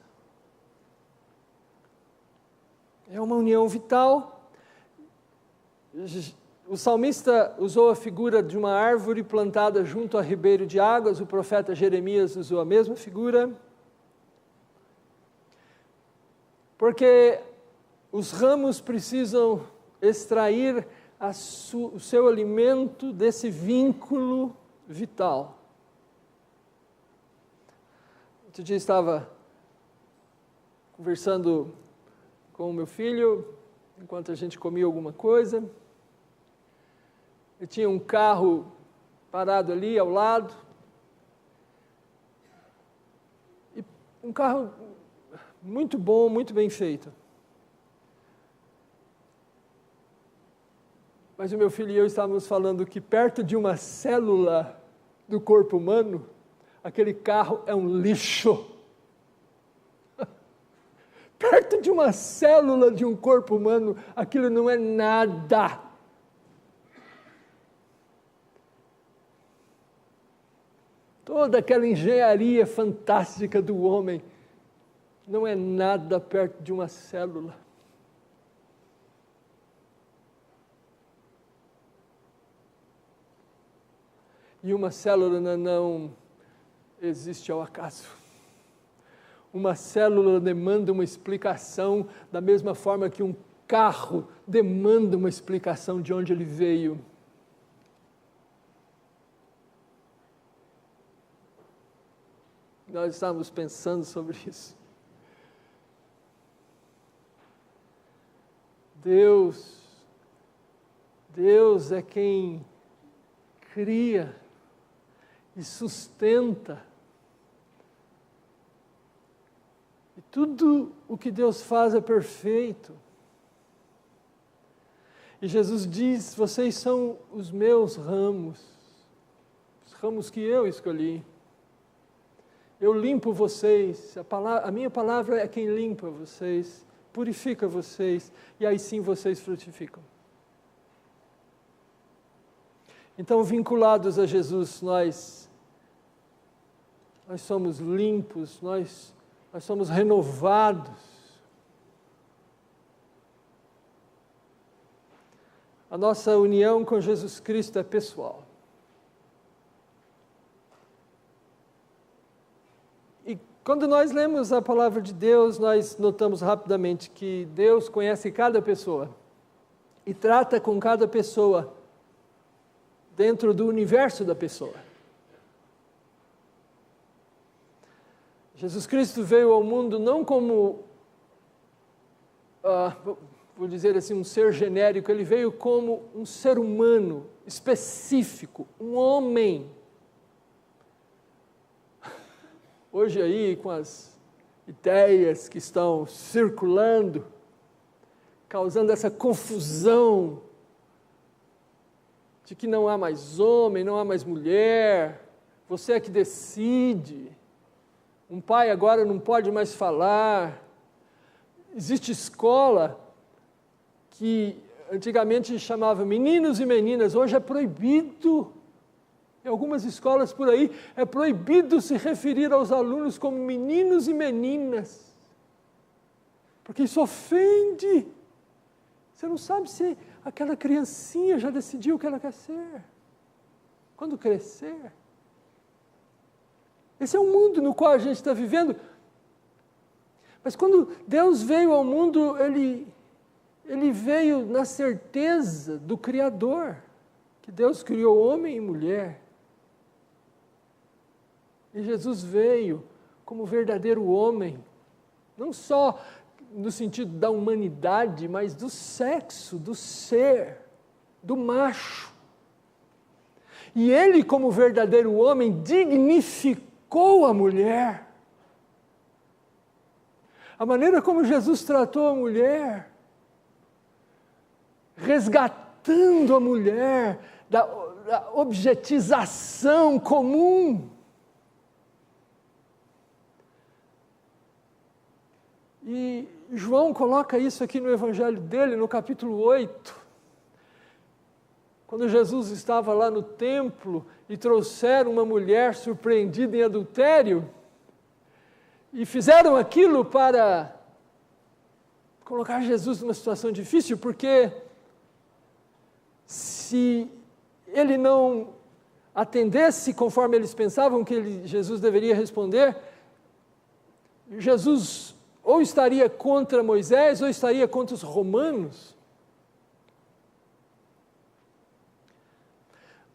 É uma união vital. O salmista usou a figura de uma árvore plantada junto a ribeiro de águas, o profeta Jeremias usou a mesma figura. Porque os ramos precisam extrair o seu alimento desse vínculo vital. Outro dia estava conversando com o meu filho, enquanto a gente comia alguma coisa. Eu tinha um carro parado ali ao lado. E um carro muito bom, muito bem feito. Mas o meu filho e eu estávamos falando que perto de uma célula do corpo humano, aquele carro é um lixo. Perto de uma célula de um corpo humano, aquilo não é nada. Toda aquela engenharia fantástica do homem não é nada perto de uma célula. E uma célula não existe ao acaso. uma célula demanda uma explicação da mesma forma que um carro demanda uma explicação de onde ele veio. Nós estávamos pensando sobre isso. Deus é quem cria e sustenta. E tudo o que Deus faz é perfeito. E Jesus diz: vocês são os meus ramos, os ramos que eu escolhi. Eu limpo vocês, a minha palavra é quem limpa vocês, purifica vocês, e aí sim vocês frutificam. Então, vinculados a Jesus, nós somos limpos, nós somos renovados. A nossa união com Jesus Cristo é pessoal. E quando nós lemos a palavra de Deus, nós notamos rapidamente que Deus conhece cada pessoa e trata com cada pessoa dentro do universo da pessoa. Jesus Cristo veio ao mundo não como, vou dizer assim, um ser genérico, ele veio como um ser humano específico, um homem. Hoje aí, com as ideias que estão circulando, causando essa confusão de que não há mais homem, não há mais mulher, você é que decide, um pai agora não pode mais falar, existe escola que antigamente chamava meninos e meninas, hoje é proibido, em algumas escolas por aí, é proibido se referir aos alunos como meninos e meninas, porque isso ofende. Você não sabe se aquela criancinha já decidiu o que ela quer ser, quando crescer. Esse é o mundo no qual a gente está vivendo. Mas quando Deus veio ao mundo, Ele veio na certeza do Criador, que Deus criou homem e mulher. E Jesus veio como verdadeiro homem, não só no sentido da humanidade, mas do sexo, do ser, do macho. E Ele, como verdadeiro homem, dignificou a mulher. A maneira como Jesus tratou a mulher, resgatando a mulher da objetização comum. E João coloca isso aqui no Evangelho dele, no capítulo 8. Quando Jesus estava lá no templo e trouxeram uma mulher surpreendida em adultério, e fizeram aquilo para colocar Jesus numa situação difícil, porque se ele não atendesse conforme eles pensavam que Jesus deveria responder, Jesus ou estaria contra Moisés, ou estaria contra os romanos.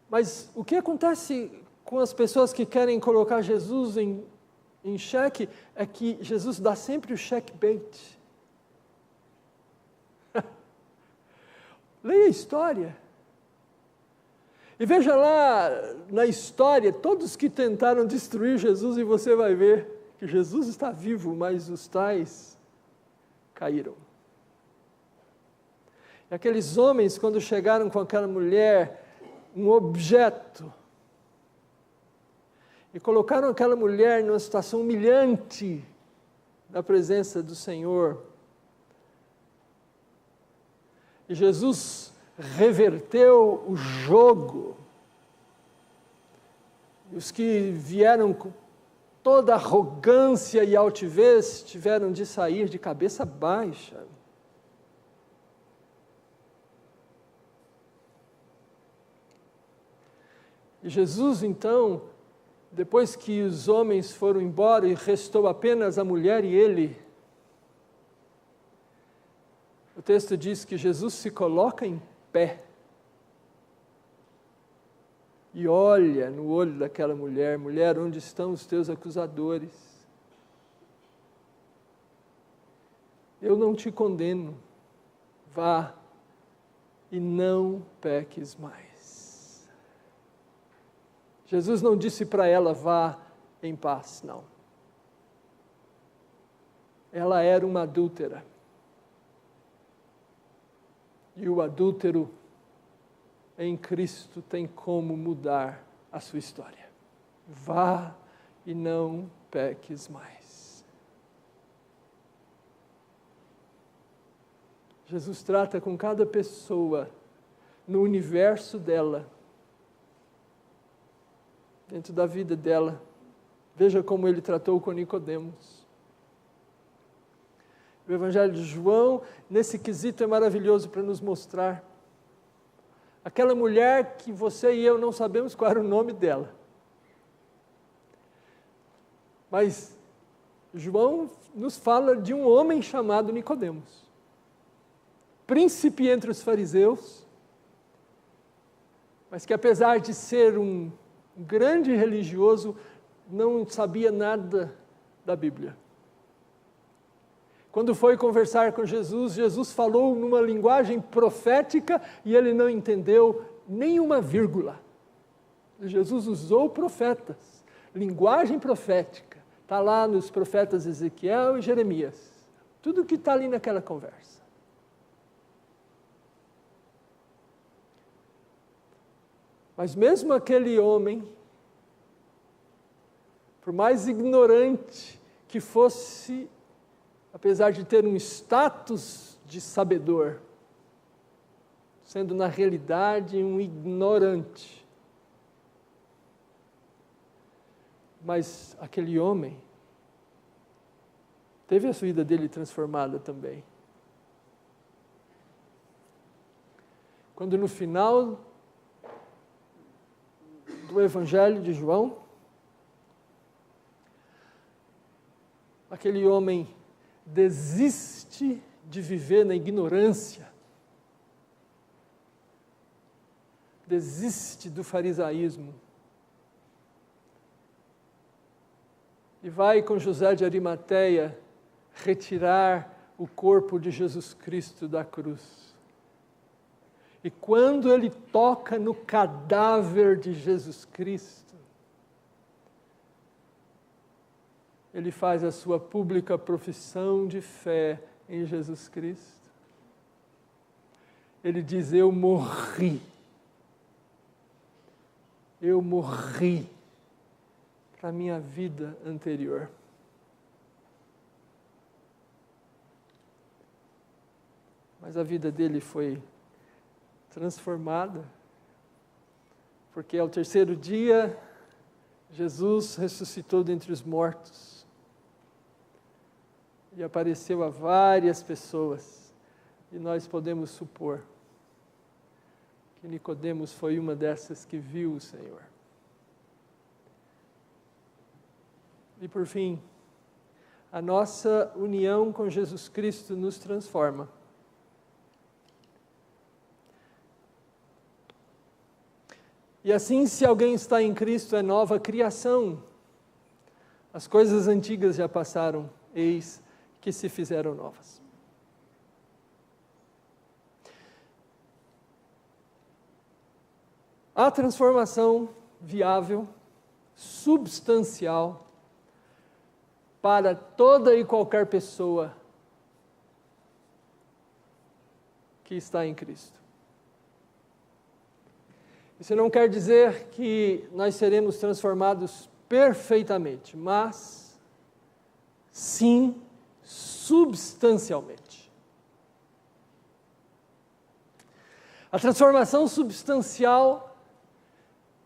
Mas o que acontece com as pessoas que querem colocar Jesus em xeque é que Jesus dá sempre o checkmate. Leia a história. E veja lá na história, todos que tentaram destruir Jesus, e você vai ver que Jesus está vivo, mas os tais caíram. E aqueles homens, quando chegaram com aquela mulher, um objeto, e colocaram aquela mulher numa situação humilhante na presença do Senhor, e Jesus reverteu o jogo, e os que vieram com toda arrogância e altivez tiveram de sair de cabeça baixa. E Jesus, então, depois que os homens foram embora e restou apenas a mulher e ele, o texto diz que Jesus se coloca em pé e olha no olho daquela mulher: mulher, onde estão os teus acusadores? Eu não te condeno, vá e não peques mais. Jesus não disse para ela: vá em paz, não. Ela era uma adúltera. E o adúltero em Cristo tem como mudar a sua história. Vá e não peques mais. Jesus trata com cada pessoa no universo dela, dentro da vida dela. Veja como ele tratou com Nicodemos. O Evangelho de João, nesse quesito, é maravilhoso para nos mostrar. Aquela mulher que você e eu não sabemos qual era o nome dela. Mas João nos fala de um homem chamado Nicodemos, príncipe entre os fariseus, mas que apesar de ser um grande religioso, não sabia nada da Bíblia. Quando foi conversar com Jesus, Jesus falou numa linguagem profética e ele não entendeu nenhuma vírgula. Jesus usou profetas, linguagem profética. Está lá nos profetas Ezequiel e Jeremias. Tudo que está ali naquela conversa. Mas mesmo aquele homem, por mais ignorante que fosse, apesar de ter um status de sabedor, sendo na realidade um ignorante, mas aquele homem teve a vida dele transformada também. Quando no final do Evangelho de João, aquele homem desiste de viver na ignorância, desiste do farisaísmo e vai com José de Arimateia retirar o corpo de Jesus Cristo da cruz. E quando ele toca no cadáver de Jesus Cristo, ele faz a sua pública profissão de fé em Jesus Cristo. Ele diz: eu morri para a minha vida anterior. Mas a vida dele foi transformada, porque ao terceiro dia, Jesus ressuscitou dentre os mortos e apareceu a várias pessoas, e nós podemos supor que Nicodemos foi uma dessas que viu o Senhor. E por fim, a nossa união com Jesus Cristo nos transforma. E assim, se alguém está em Cristo, é nova criação. As coisas antigas já passaram, eis que se fizeram novas. A transformação viável, substancial, para toda e qualquer pessoa que está em Cristo. Isso não quer dizer que nós seremos transformados perfeitamente, mas sim substancialmente. A transformação substancial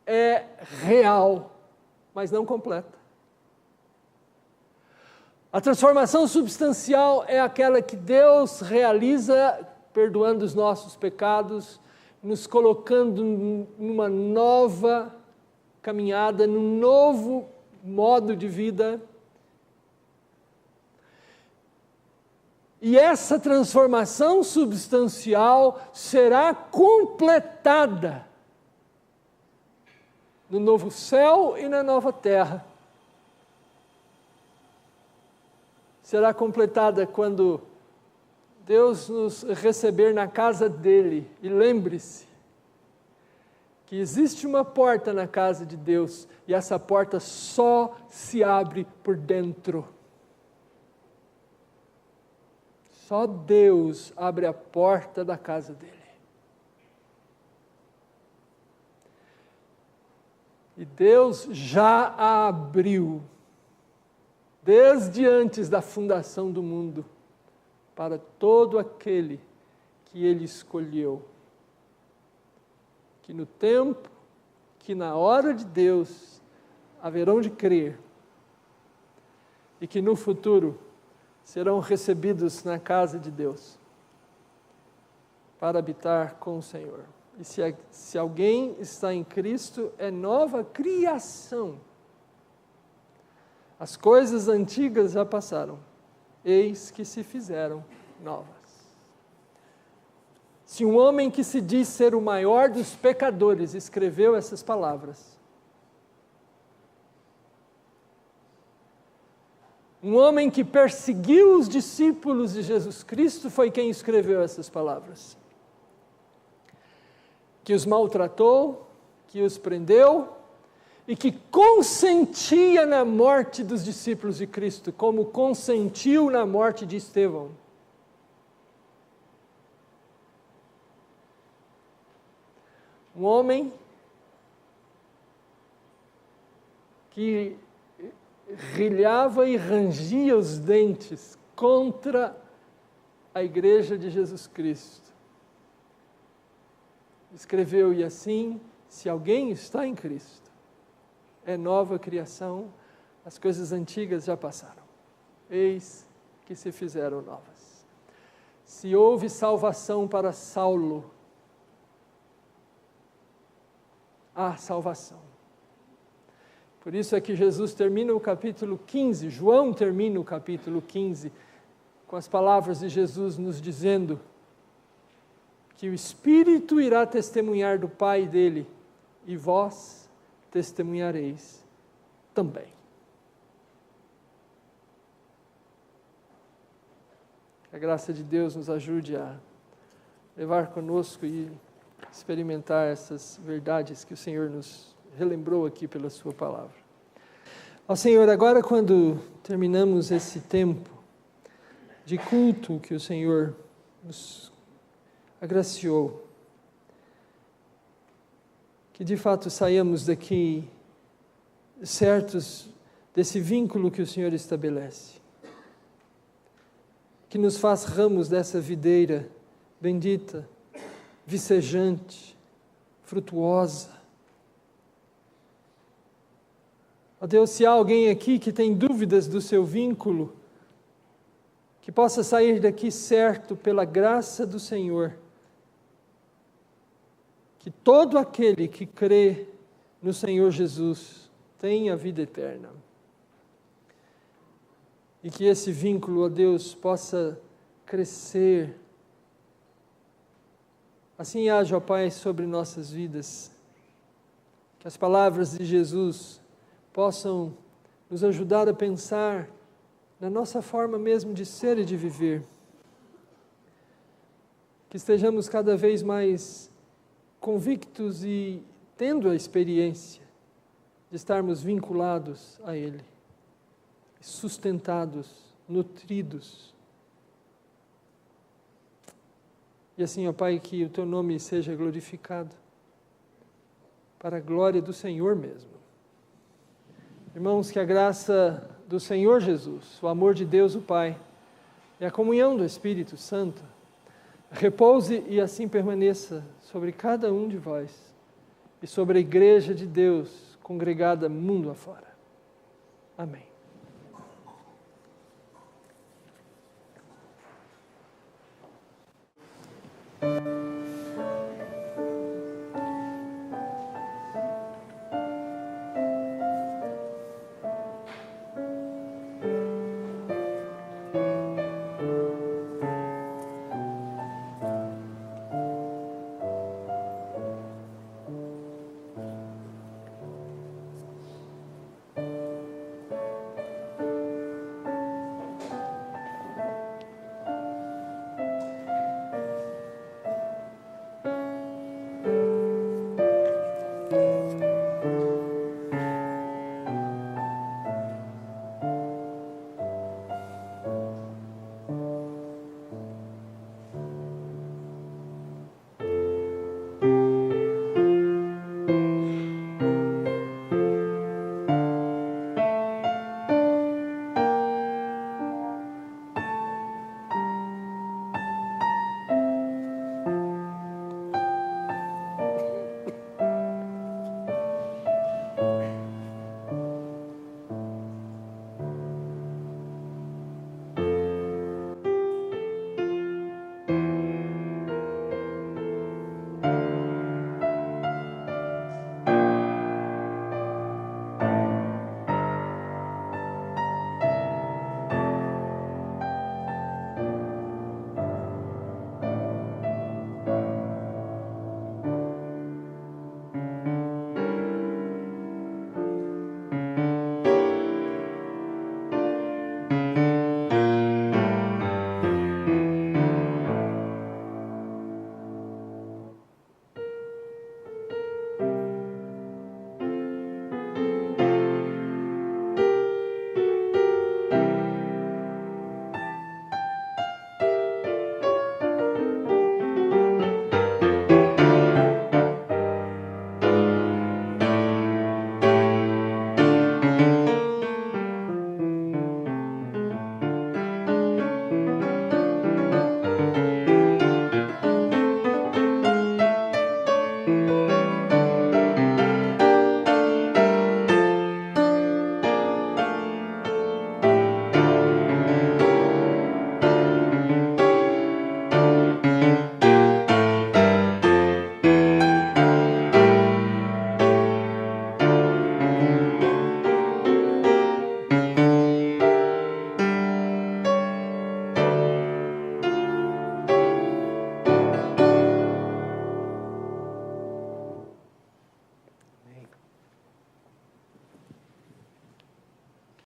é real, mas não completa. A transformação substancial é aquela que Deus realiza perdoando os nossos pecados, nos colocando numa nova caminhada, num novo modo de vida. E essa transformação substancial será completada no novo céu e na nova terra. Será completada quando Deus nos receber na casa dele. E lembre-se que existe uma porta na casa de Deus e essa porta só se abre por dentro. Só Deus abre a porta da casa dele. E Deus já a abriu, desde antes da fundação do mundo, para todo aquele que Ele escolheu. Que no tempo, que na hora de Deus, haverão de crer. E que no futuro serão recebidos na casa de Deus, para habitar com o Senhor. E se alguém está em Cristo, é nova criação. As coisas antigas já passaram, eis que se fizeram novas. Se um homem que se diz ser o maior dos pecadores escreveu essas palavras, um homem que perseguiu os discípulos de Jesus Cristo foi quem escreveu essas palavras. Que os maltratou, que os prendeu e que consentia na morte dos discípulos de Cristo, como consentiu na morte de Estevão. Um homem que rilhava e rangia os dentes contra a igreja de Jesus Cristo. Escreveu, e assim, se alguém está em Cristo, é nova criação, as coisas antigas já passaram, eis que se fizeram novas. Se houve salvação para Saulo, há salvação. Por isso é que Jesus termina o capítulo 15, João termina o capítulo 15, com as palavras de Jesus nos dizendo que o Espírito irá testemunhar do Pai dele, e vós testemunhareis também. Que a graça de Deus nos ajude a levar conosco e experimentar essas verdades que o Senhor nos relembrou aqui pela sua palavra. Ó Senhor, agora quando terminamos esse tempo de culto que o Senhor nos agraciou, que de fato saiamos daqui certos desse vínculo que o Senhor estabelece, que nos faz ramos dessa videira bendita, vicejante, frutuosa. Ó Deus, se há alguém aqui que tem dúvidas do seu vínculo, que possa sair daqui certo pela graça do Senhor, que todo aquele que crê no Senhor Jesus tem a vida eterna. E que esse vínculo, ó Deus, possa crescer. Assim haja, ó Pai, sobre nossas vidas. Que as palavras de Jesus possam nos ajudar a pensar na nossa forma mesmo de ser e de viver. Que estejamos cada vez mais convictos e tendo a experiência de estarmos vinculados a Ele, sustentados, nutridos. E assim, ó Pai, que o Teu nome seja glorificado, para a glória do Senhor mesmo. Irmãos, que a graça do Senhor Jesus, o amor de Deus o Pai, e a comunhão do Espírito Santo, repouse e assim permaneça sobre cada um de vós, e sobre a igreja de Deus, congregada mundo afora. Amém.